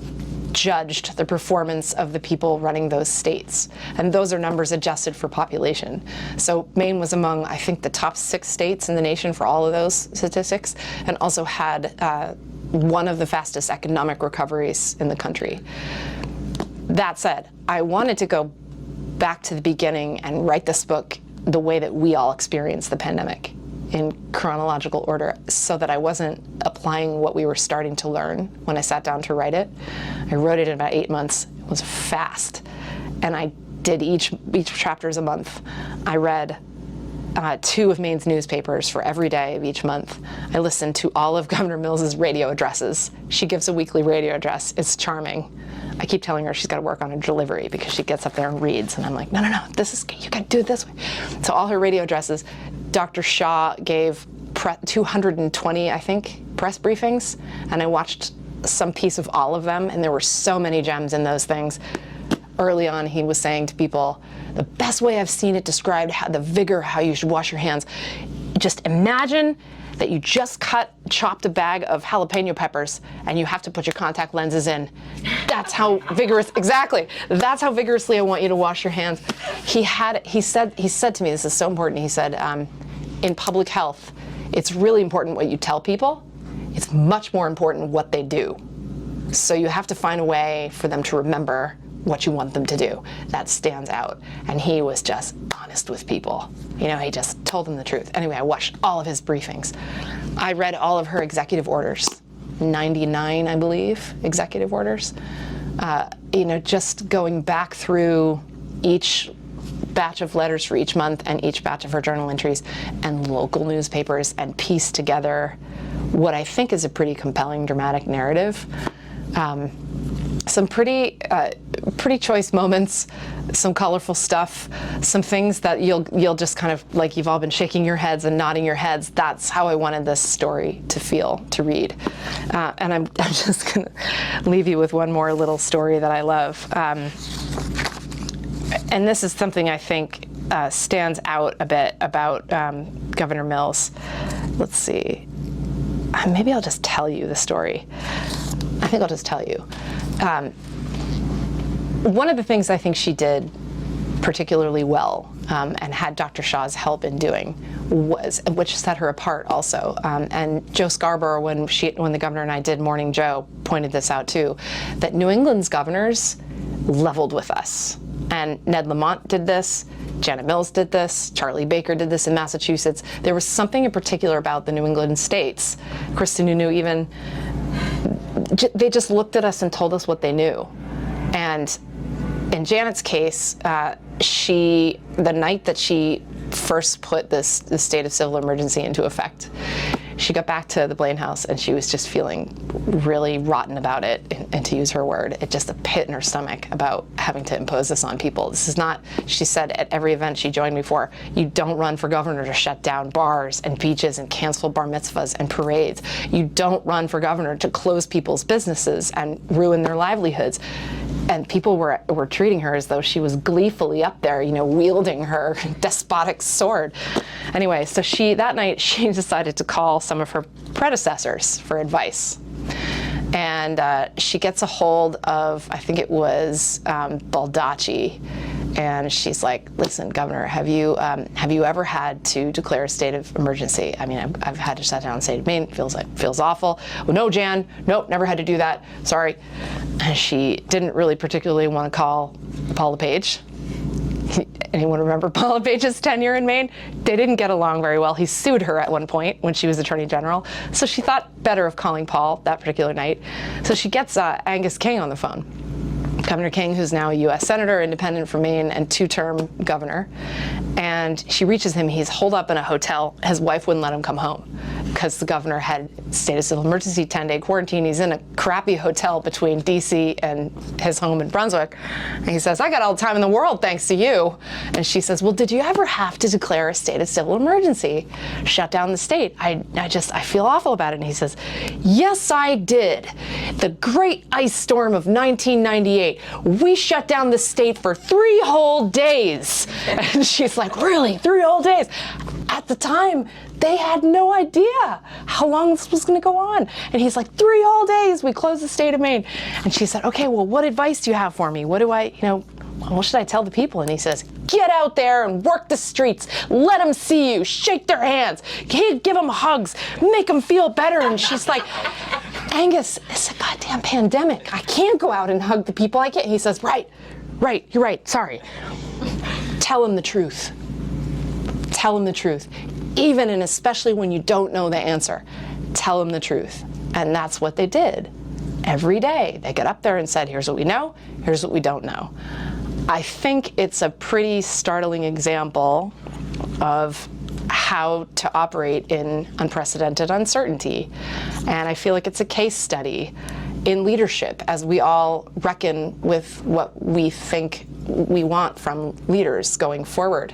judged the performance of the people running those states. And those are numbers adjusted for population. So Maine was among, I think, the top 6 states in the nation for all of those statistics, and also had one of the fastest economic recoveries in the country. That said, I wanted to go back to the beginning and write this book the way that we all experienced the pandemic, in chronological order, so that I wasn't applying what we were starting to learn when I sat down to write it. I wrote it in about 8 months. It was fast. And I did each chapters a month. I read 2 of Maine's newspapers for every day of each month. I listened to all of Governor Mills's radio addresses. She gives a weekly radio address. It's charming. I keep telling her she's got to work on her delivery because she gets up there and reads, and I'm like, no, you got to do it this way. So all her radio addresses. Dr. Shaw gave 220, I think, press briefings, and I watched some piece of all of them, and there were so many gems in those things. Early on, he was saying to people, the best way I've seen it described, the vigor, how you should wash your hands. Just imagine that you just chopped a bag of jalapeno peppers and you have to put your contact lenses in. That's how vigorous, exactly. That's how vigorously I want you to wash your hands. He said to me, this is so important, he said, in public health, it's really important what you tell people. It's much more important what they do. So you have to find a way for them to remember what you want them to do. That stands out. And he was just honest with people. You know, he just told them the truth. Anyway, I watched all of his briefings. I read all of her executive orders, 99, I believe, executive orders. You know, just going back through each batch of letters for each month and each batch of her journal entries and local newspapers, and pieced together what I think is a pretty compelling dramatic narrative. Some pretty choice moments, some colorful stuff, some things that you'll just kind of, like, you've all been shaking your heads and nodding your heads. That's how I wanted this story to feel, to read. And I'm just gonna leave you with one more little story that I love. And this is something I think stands out a bit about Governor Mills. Let's see. Maybe I'll just tell you the story. I think I'll just tell you. One of the things I think she did particularly well, and had Dr. Shaw's help in doing, which set her apart also. And Joe Scarborough, when the governor and I did Morning Joe, pointed this out too, that New England's governors leveled with us. And Ned Lamont did this, Janet Mills did this, Charlie Baker did this in Massachusetts. There was something in particular about the New England states. Kristen Nunu even, they just looked at us and told us what they knew. And in Janet's case, the night that she first put this state of civil emergency into effect, she got back to the Blaine house and she was just feeling really rotten about it, and to use her word, it just a pit in her stomach about having to impose this on people. This is not, she said at every event she joined me for, you don't run for governor to shut down bars and beaches and cancel bar mitzvahs and parades. You don't run for governor to close people's businesses and ruin their livelihoods. And people were treating her as though she was gleefully up there, wielding her despotic sword. Anyway, so that night she decided to call some of her predecessors for advice. And she gets a hold of, I think it was Baldacci, and she's like, "Listen, Governor, have you ever had to declare a state of emergency? I mean, I've had to shut down the state of Maine. Feels awful." "Well, no, Jan. Nope, never had to do that. Sorry." And she didn't really particularly want to call Paul LePage. Anyone remember Paul LePage's tenure in Maine? They didn't get along very well. He sued her at one point when she was Attorney General. So she thought better of calling Paul that particular night. So she gets Angus King on the phone. Governor King, who's now a U.S. Senator, independent from Maine, and two-term governor. And she reaches him. He's holed up in a hotel. His wife wouldn't let him come home because the governor had state of civil emergency, 10-day quarantine. He's in a crappy hotel between D.C. and his home in Brunswick. And he says, "I got all the time in the world thanks to you." And she says, "Well, did you ever have to declare a state of civil emergency? Shut down the state? I feel awful about it." And he says, "Yes, I did. The great ice storm of 1998. We shut down the state for 3 whole days." And she's like, "Really? 3 whole days?" At the time, they had no idea how long this was going to go on. And he's like, 3 whole days, we closed the state of Maine. And she said, "Okay, well, what advice do you have for me? What should I tell the people?" And he says, "Get out there and work the streets. Let them see you. Shake their hands. Give them hugs. Make them feel better." And she's like, "Angus, it's a goddamn pandemic. I can't go out and hug the people. I can't." He says, Right, you're right, sorry. Tell them the truth. Tell them the truth. Even and especially when you don't know the answer, tell them the truth. And that's what they did. Every day, they got up there and said, "Here's what we know, here's what we don't know." I think it's a pretty startling example of how to operate in unprecedented uncertainty. And I feel like it's a case study in leadership as we all reckon with what we think we want from leaders going forward.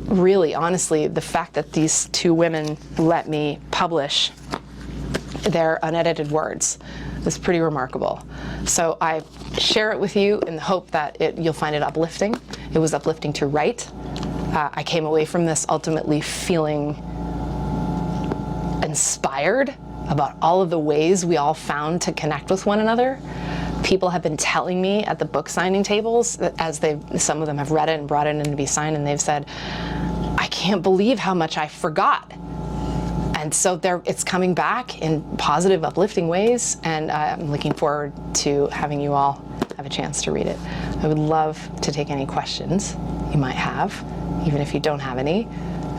Really, honestly, the fact that these 2 women let me publish their unedited words is pretty remarkable. So I share it with you in the hope that you'll find it uplifting. It was uplifting to write. I came away from this ultimately feeling inspired about all of the ways we all found to connect with one another. People have been telling me at the book signing tables, as some of them have read it and brought it in to be signed, and they've said, "I can't believe how much I forgot." And so it's coming back in positive, uplifting ways, and I'm looking forward to having you all have a chance to read it. I would love to take any questions you might have, even if you don't have any.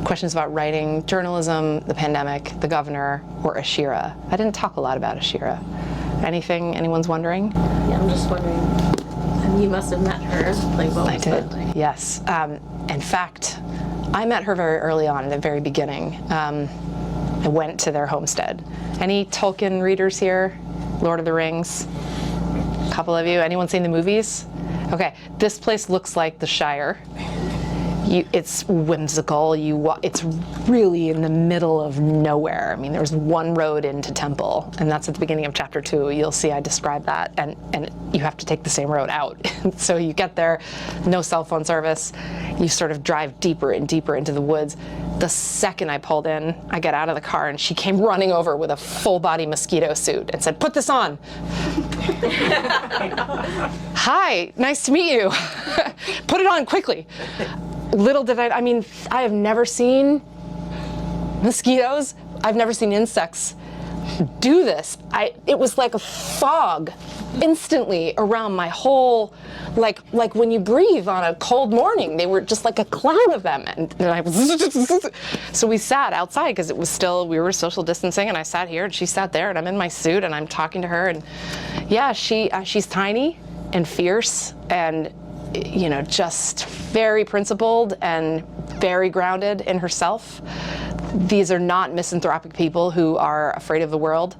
Questions about writing, journalism, the pandemic, the governor, or Ashira. I didn't talk a lot about Ashira. Anything anyone's wondering? Yeah, I'm just wondering, you must have met her, like what I was did, that like? yes. In fact, I met her very early on, in the very beginning. I went to their homestead. Any Tolkien readers here? Lord of the Rings? A couple of you? Anyone seen the movies? Okay, this place looks like the Shire. It's whimsical. It's really in the middle of nowhere. I mean, there's one road into Temple, and that's at the beginning of chapter 2. You'll see I describe that, and you have to take the same road out. So you get there, no cell phone service. You sort of drive deeper and deeper into the woods. The second I pulled in, I get out of the car, and she came running over with a full-body mosquito suit and said, "Put this on." "Hi, nice to meet you." "Put it on quickly." Little did I mean, I have never seen mosquitoes. I've never seen insects do this. It was like a fog instantly around my whole, like when you breathe on a cold morning, they were just like a cloud of them. And I was, so we sat outside because we were social distancing, and I sat here and she sat there, and I'm in my suit and I'm talking to her, and yeah, she's tiny and fierce and just very principled and very grounded in herself. These are not misanthropic people who are afraid of the world.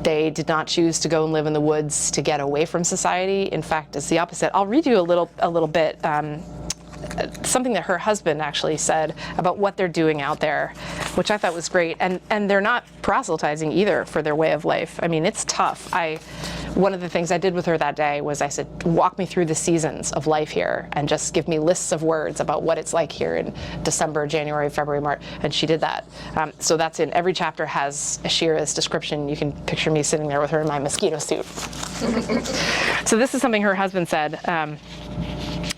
They did not choose to go and live in the woods to get away from society. In fact, it's the opposite. I'll read you a little bit, something that her husband actually said about what they're doing out there, which I thought was great. And they're not proselytizing either for their way of life. I mean, it's tough. One of the things I did with her that day was I said, walk me through the seasons of life here and just give me lists of words about what it's like here in December, January, February, March. And she did that. So that's in every chapter has Ashira's description. You can picture me sitting there with her in my mosquito suit. So this is something her husband said.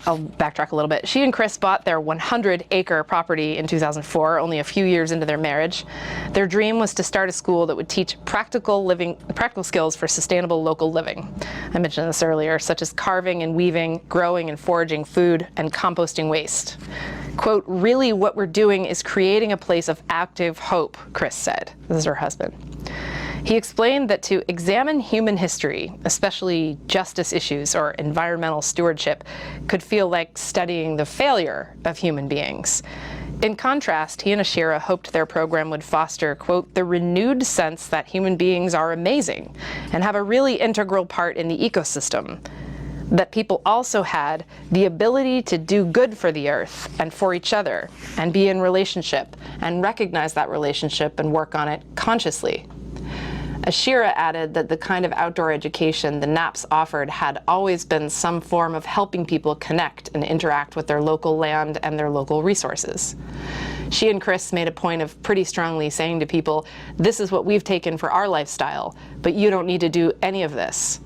I'll backtrack a little bit. She and Chris bought their 100-acre property in 2004, only a few years into their marriage. Their dream was to start a school that would teach practical skills for sustainable local living. I mentioned this earlier, such as carving and weaving, growing and foraging food, and composting waste. Quote, really what we're doing is creating a place of active hope, Chris said. This is her husband. He explained that to examine human history, especially justice issues or environmental stewardship, could feel like studying the failure of human beings. In contrast, he and Ashira hoped their program would foster, quote, the renewed sense that human beings are amazing and have a really integral part in the ecosystem. That people also had the ability to do good for the earth and for each other and be in relationship and recognize that relationship and work on it consciously. Ashira added that the kind of outdoor education the Knapps offered had always been some form of helping people connect and interact with their local land and their local resources. She and Chris made a point of pretty strongly saying to people, this is what we've taken for our lifestyle, but you don't need to do any of this.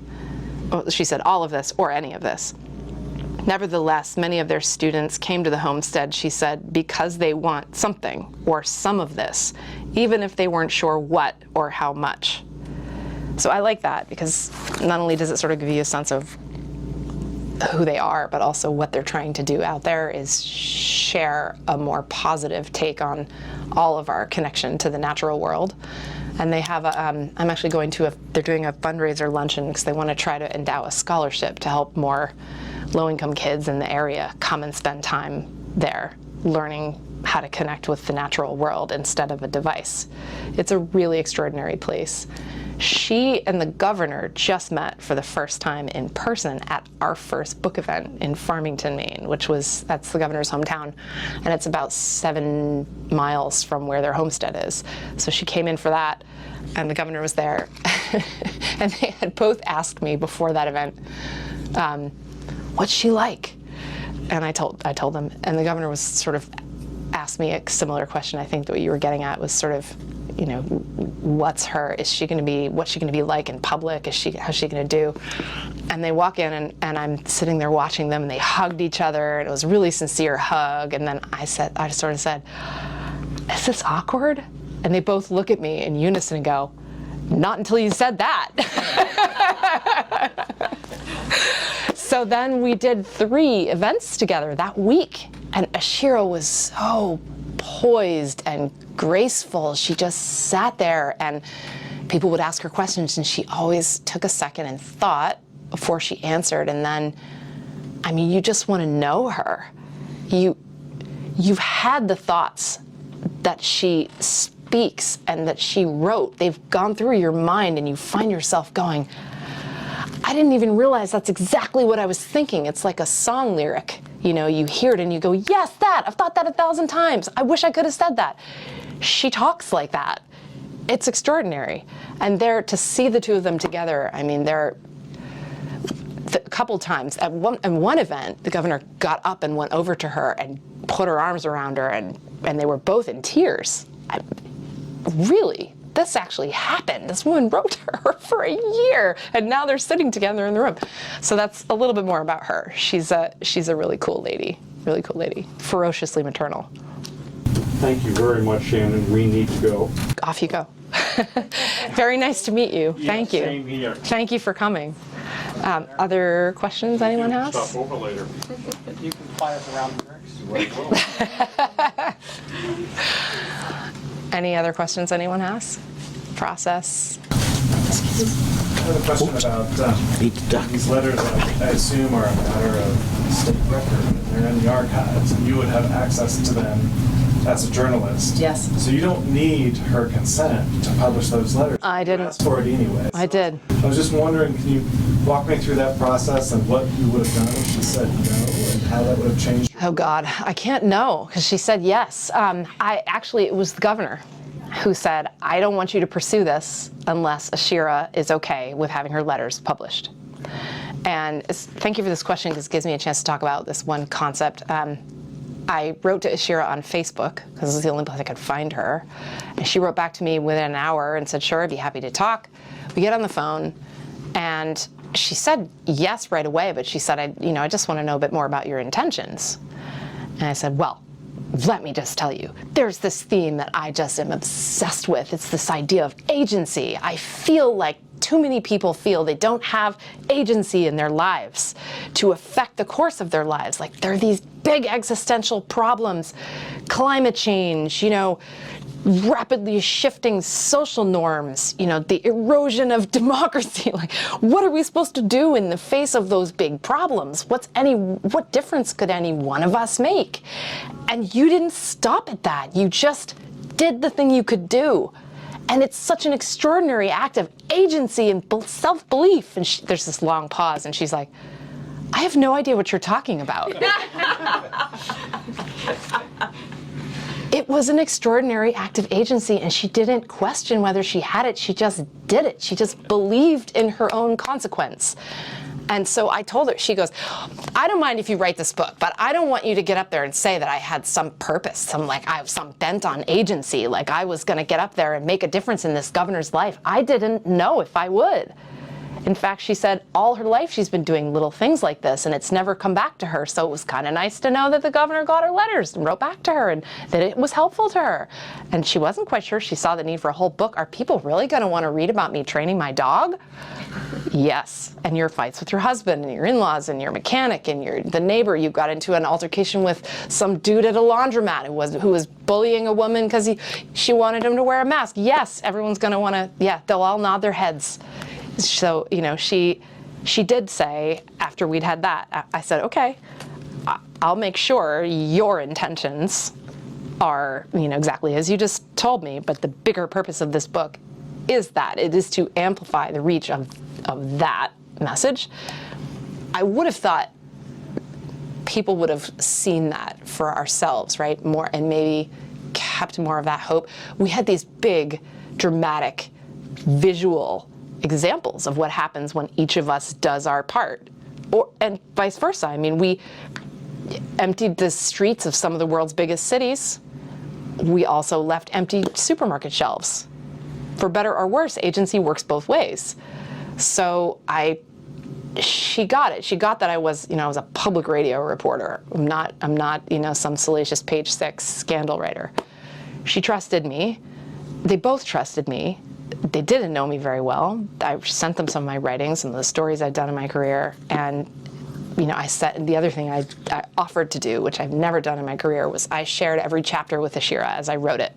Well, she said all of this or any of this. Nevertheless, many of their students came to the homestead, she said, because they want something or some of this, even if they weren't sure what or how much. So I like that because not only does it sort of give you a sense of who they are, but also what they're trying to do out there is share a more positive take on all of our connection to the natural world. And they have I'm actually going to they're doing a fundraiser luncheon because they want to try to endow a scholarship to help more low-income kids in the area come and spend time there learning how to connect with the natural world instead of a device. It's a really extraordinary place. She and the governor just met for the first time in person at our first book event in Farmington, Maine, that's the governor's hometown, and it's about 7 miles from where their homestead is. So she came in for that, and the governor was there. And they had both asked me before that event, what's she like? And I told them, and the governor was sort of asked me a similar question. I think that what you were getting at was sort of, what's she going to be like in public? How's she going to do? And they walk in and I'm sitting there watching them and they hugged each other and it was a really sincere hug. And then I sort of said, is this awkward? And they both look at me in unison and go, not until you said that. So then we did 3 events together that week, and Ashira was so poised and graceful. She just sat there, and people would ask her questions, and she always took a second and thought before she answered. And then, you just want to know her. You've had the thoughts that she speaks and that she wrote. They've gone through your mind, and you find yourself going, I didn't even realize that's exactly what I was thinking. It's like a song lyric. You hear it and you go, yes, that. I've thought that 1,000 times. I wish I could have said that. She talks like that. It's extraordinary. And to see the two of them together, a couple times. At one event, the governor got up and went over to her and put her arms around her, and they were both in tears. Really? This actually happened. This woman wrote to her for a year, and now they're sitting together in the room. So that's a little bit more about her. She's a really cool lady, ferociously maternal. Thank you very much, Shannon. We need to go. Off you go. Very nice to meet you. Yeah, Thank you. Same here. Thank you for coming. Other questions anyone has? Stop over later. You can fly us around the next. Any other questions anyone has? Process? I have a question about these letters. I assume are a matter of state record, and they're in the archives, and you would have access to them as a journalist. Yes. So you don't need her consent to publish those letters. I didn't. You asked for it anyway. I did. I was just wondering, can you walk me through that process and what you would have done if she said no, and how that would have changed? Oh God, I can't know, because she said yes. It was the governor who said, I don't want you to pursue this unless Ashira is okay with having her letters published. And thank you for this question, because it gives me a chance to talk about this one concept. I wrote to Ashira on Facebook, because this was the only place I could find her. And she wrote back to me within an hour and said, sure, I'd be happy to talk. We get on the phone, and she said yes right away, but she said, I just want to know a bit more about your intentions. And I said, well, let me just tell you, there's this theme that I just am obsessed with. It's this idea of agency. I feel like too many people feel they don't have agency in their lives to affect the course of their lives. Like, there are these big existential problems, climate change, rapidly shifting social norms, the erosion of democracy. Like, what are we supposed to do in the face of those big problems? What difference could any one of us make? And you didn't stop at that. You just did the thing you could do. And it's such an extraordinary act of agency and self-belief. And there's this long pause, and she's like, I have no idea what you're talking about. It was an extraordinary act of agency, and she didn't question whether she had it. She just did it. She just believed in her own consequence. And so I told her, she goes, I don't mind if you write this book, but I don't want you to get up there and say that I had some purpose, I have some bent on agency, like I was going to get up there and make a difference in this governor's life. I didn't know if I would. In fact, she said all her life she's been doing little things like this, and it's never come back to her. So it was kind of nice to know that the governor got her letters and wrote back to her, and that it was helpful to her. And she wasn't quite sure. She saw the need for a whole book. Are people really going to want to read about me training my dog? Yes. And your fights with your husband and your in-laws and your mechanic and the neighbor. You got into an altercation with some dude at a laundromat who was bullying a woman because she wanted him to wear a mask. Yes, everyone's going to want to, they'll all nod their heads. So, she did say, after we'd had that, I said, okay, I'll make sure your intentions are, exactly as you just told me, but the bigger purpose of this book is that. It is to amplify the reach of that message. I would have thought people would have seen that for ourselves, right? More, and maybe kept more of that hope. We had these big, dramatic, visual examples of what happens when each of us does our part, and vice versa. We emptied the streets of some of the world's biggest cities. We also left empty supermarket shelves. For better or worse, agency works both ways. So she got it. She got that I was a public radio reporter. I'm not some salacious Page 6 scandal writer. She trusted me. They both trusted me. They didn't know me very well. I sent them some of my writings and the stories I'd done in my career. And, I said, the other thing I offered to do, which I've never done in my career, was I shared every chapter with Ashira as I wrote it.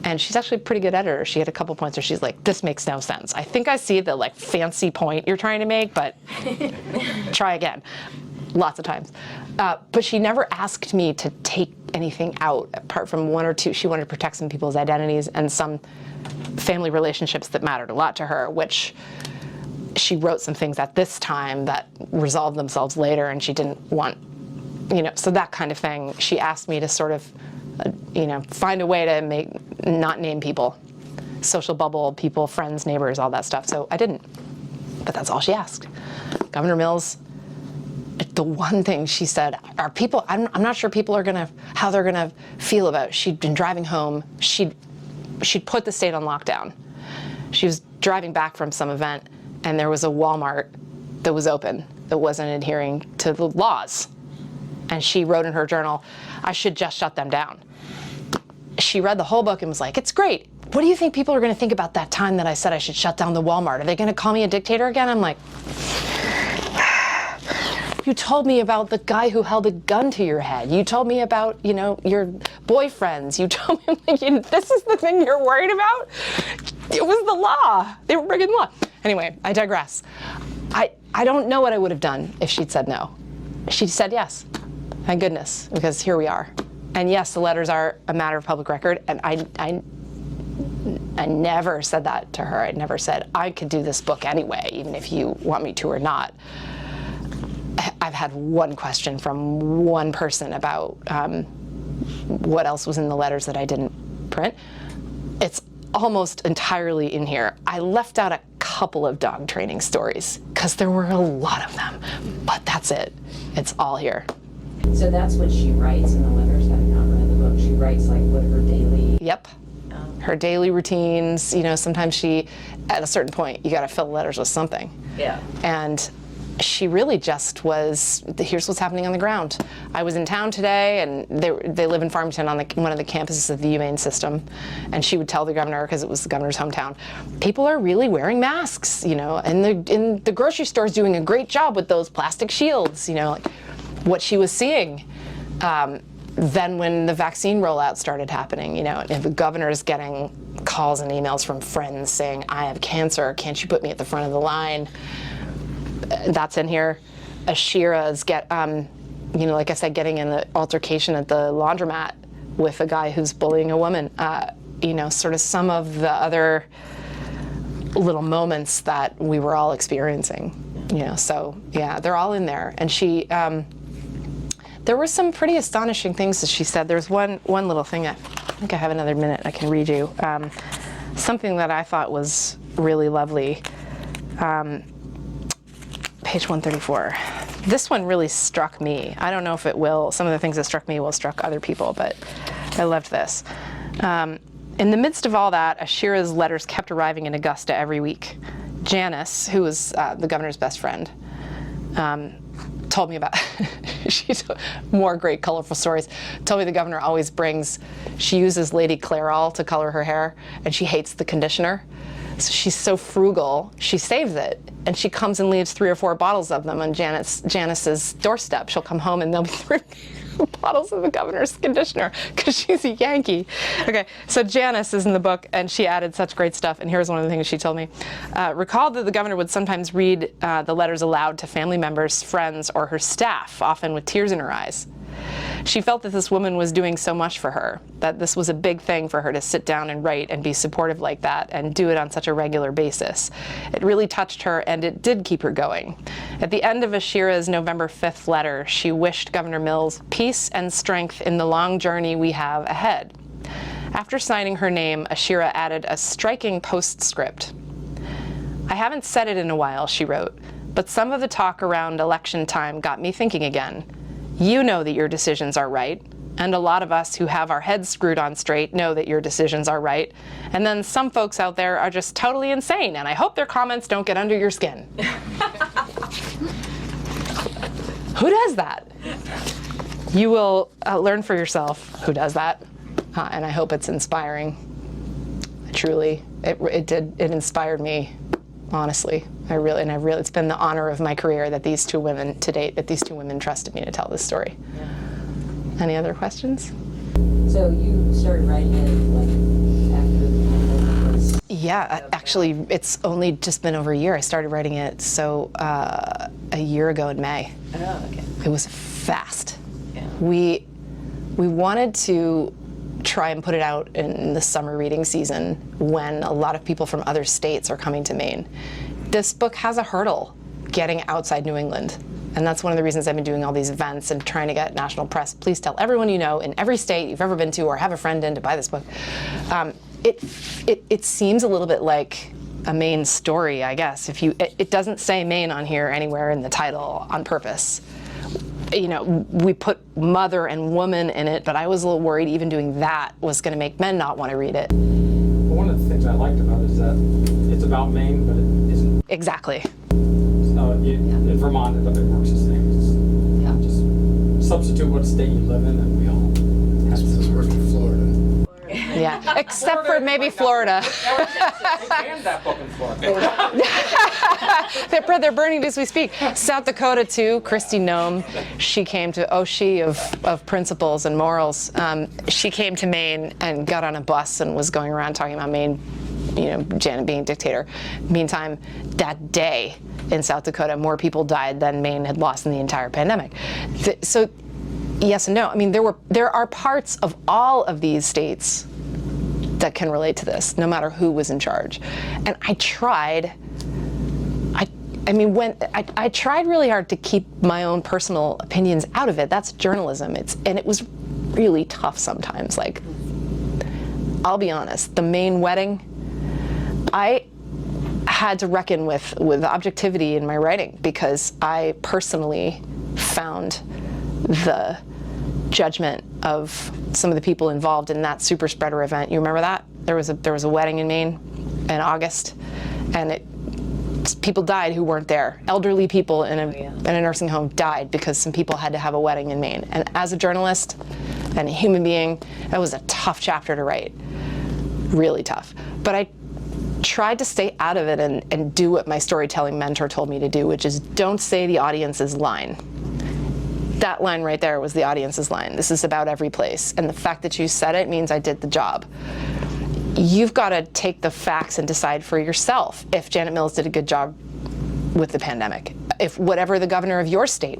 And she's actually a pretty good editor. She had a couple points where she's like, this makes no sense. I think I see the fancy point you're trying to make, but try again. Lots of times. But she never asked me to take anything out, apart from one or two. She wanted to protect some people's identities and some family relationships that mattered a lot to her, which she wrote some things at this time that resolved themselves later, and she didn't want, so that kind of thing. She asked me to sort of, find a way to not name people, social bubble people, friends, neighbors, all that stuff. So I didn't, but that's all she asked. Governor Mills, the one thing she said, are people, I'm not sure people are how they're gonna feel about it. She'd been driving home, she'd put the state on lockdown. She was driving back from some event, and there was a Walmart that was open that wasn't adhering to the laws. And she wrote in her journal, I should just shut them down. She read the whole book and was like, it's great. What do you think people are going to think about that time that I said I should shut down the Walmart? Are they going to call me a dictator again? I'm like, you told me about the guy who held a gun to your head. You told me about, your boyfriends. You told me, this is the thing you're worried about? It was the law. They were breaking the law. Anyway, I digress. I don't know what I would have done if she'd said no. She said yes. Thank goodness, because here we are. And yes, the letters are a matter of public record, and I never said that to her. I never said, I could do this book anyway, even if you want me to or not. I've had one question from one person about what else was in the letters that I didn't print. It's almost entirely in here. I left out a couple of dog training stories because there were a lot of them, but that's it. It's all here. So that's what she writes in the letters, having not read the book. She writes like what her daily... Yep. Her daily routines, you know, sometimes she, at a certain point, you got to fill the letters with something. Yeah. And she really just was, here's what's happening on the ground. I was in town today, and they live in Farmington on one of the campuses of the UMaine system, and she would tell the governor, because it was the governor's hometown, people are really wearing masks, you know, and the grocery store's doing a great job with those plastic shields, you know, like what she was seeing. Then when the vaccine rollout started happening, you know, and the governor's getting calls and emails from friends saying, I have cancer, can't you put me at the front of the line? That's in here. Ashira's you know, like I said, getting in the altercation at the laundromat with a guy who's bullying a woman. You know, sort of some of the other little moments that we were all experiencing. You know, so yeah, they're all in there. And she, there were some pretty astonishing things that she said. There's one little thing, I think I have another minute I can read you. Something that I thought was really lovely. Page 134. This one really struck me. I don't know if it will, some of the things that struck me will struck other people, but I loved this. In the midst of all that, Ashira's letters kept arriving in Augusta every week. Janice, who was the governor's best friend, told me about, she told more great colorful stories, told me the governor always brings, she uses Lady Clairol to color her hair, and she hates the conditioner. So she's so frugal, she saves it, and she comes and leaves 3 or 4 bottles of them on Janice's doorstep. She'll come home and there'll be 3 bottles of the governor's conditioner because she's a Yankee. Okay, so Janice is in the book, and she added such great stuff, and here's one of the things she told me. Recalled that the governor would sometimes read the letters aloud to family members, friends, or her staff, often with tears in her eyes. She felt that this woman was doing so much for her, that this was a big thing for her to sit down and write and be supportive like that and do it on such a regular basis. It really touched her, and it did keep her going. At the end of Ashira's November 5th letter, she wished Governor Mills peace and strength in the long journey we have ahead. After signing her name, Ashira added a striking postscript. I haven't said it in a while, she wrote, but some of the talk around election time got me thinking again. You know that your decisions are right, and a lot of us who have our heads screwed on straight know that your decisions are right, and then some folks out there are just totally insane, and I hope their comments don't get under your skin. Who does that? You will learn for yourself who does that, and I hope it's inspiring. Truly, it inspired me, honestly. It's been the honor of my career that these 2 women, to date, that these 2 women trusted me to tell this story. Yeah. Any other questions? So you started writing it like after the book was... Yeah, actually, it's only just been over a year. I started writing it a year ago in May. Oh, okay. It was fast. Yeah. We wanted to try and put it out in the summer reading season when a lot of people from other states are coming to Maine. This book has a hurdle getting outside New England, and that's one of the reasons I've been doing all these events and trying to get national press. Please tell everyone you know in every state you've ever been to or have a friend in to buy this book. It seems a little bit like a Maine story, I guess. It doesn't say Maine on here anywhere in the title on purpose. You know, we put mother and woman in it, but I was a little worried even doing that was going to make men not want to read it. Well, one of the things I liked about it is that it's about Maine, but it isn't. Exactly. In Vermont, it works the same. Yeah. Just substitute what state you live in, and we all have This work in Florida. Yeah, except for maybe Florida. They banned that book in Florida. They're burning as we speak. South Dakota too. Christy Nome, she came to of principles and morals. She came to Maine and got on a bus and was going around talking about Maine Janet being dictator. Meantime, that day in South Dakota, more people died than Maine had lost in the entire pandemic. So yes and no. I mean, there are parts of all of these states that can relate to this, no matter who was in charge. And I tried really hard to keep my own personal opinions out of it. That's journalism. And it was really tough sometimes. Like, I'll be honest, the Maine wedding, I had to reckon with objectivity in my writing, because I personally found the judgment of some of the people involved in that super spreader event. You remember that? There was a wedding in Maine in August, and people died who weren't there. Elderly people in a nursing home died because some people had to have a wedding in Maine. And as a journalist and a human being, that was a tough chapter to write. Really tough. But I tried to stay out of it and do what my storytelling mentor told me to do, which is don't say the audience's line. That line right there was the audience's line. This is about every place. And the fact that you said it means I did the job. You've got to take the facts and decide for yourself if Janet Mills did a good job with the pandemic. If whatever the governor of your state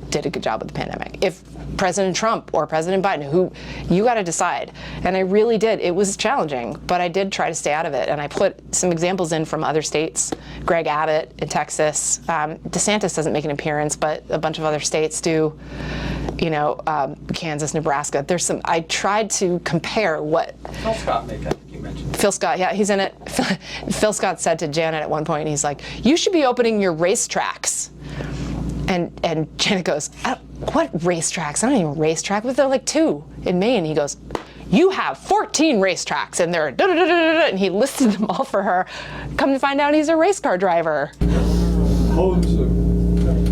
did a good job with the pandemic. If President Trump or President Biden, you got to decide. And I really did. It was challenging, but I did try to stay out of it. And I put some examples in from other states. Greg Abbott in Texas. DeSantis doesn't make an appearance, but a bunch of other states do. Kansas, Nebraska. I tried to compare what. Phil Scott made that. Phil Scott, yeah, he's in it. Phil Scott said to Janet at one point, he's like, you should be opening your racetracks. And Janet goes, what racetracks? I don't even racetrack. But they're like 2 in Maine. He goes, you have 14 racetracks, and they're da-da-da-da-da-da, and he listed them all for her. Come to find out he's a race car driver.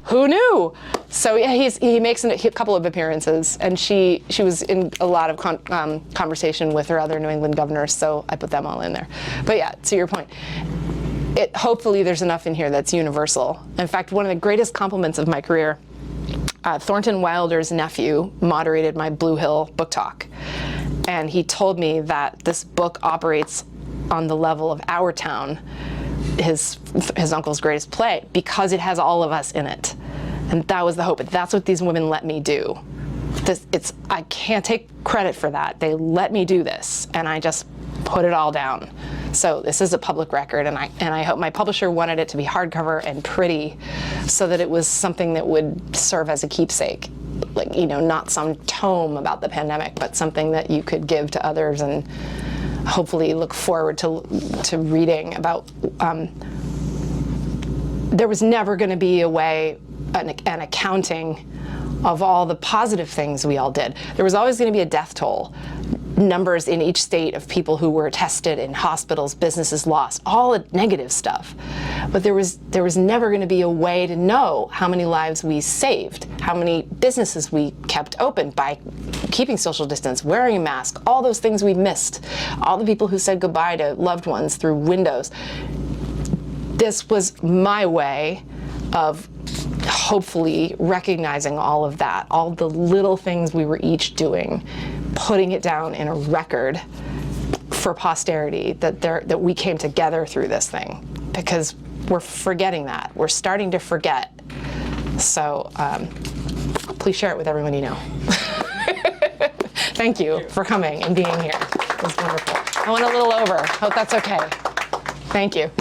Who knew? So yeah, he makes a couple of appearances, and she was in a lot of conversation with her other New England governors, so I put them all in there. But yeah, to your point, hopefully there's enough in here that's universal. In fact, one of the greatest compliments of my career, Thornton Wilder's nephew moderated my Blue Hill book talk, and he told me that this book operates on the level of Our Town, his uncle's greatest play, because it has all of us in it. And that was the hope. And that's what these women let me do. I can't take credit for that. They let me do this, and I just put it all down. So this is a public record, and I hope my publisher wanted it to be hardcover and pretty, so that it was something that would serve as a keepsake. Like, not some tome about the pandemic, but something that you could give to others and hopefully look forward to reading about. There was never going to be a way, an accounting of all the positive things we all did. There was always going to be a death toll, numbers in each state of people who were tested in hospitals, businesses lost, all the negative stuff. But there was never going to be a way to know how many lives we saved, how many businesses we kept open by keeping social distance, wearing a mask, all those things we missed, all the people who said goodbye to loved ones through windows. This was my way of hopefully recognizing all of that, all the little things we were each doing, putting it down in a record for posterity that we came together through this thing, because we're forgetting that. We're starting to forget. So please share it with everyone you know. Thank you for coming and being here. It was wonderful. I went a little over. Hope that's okay. Thank you.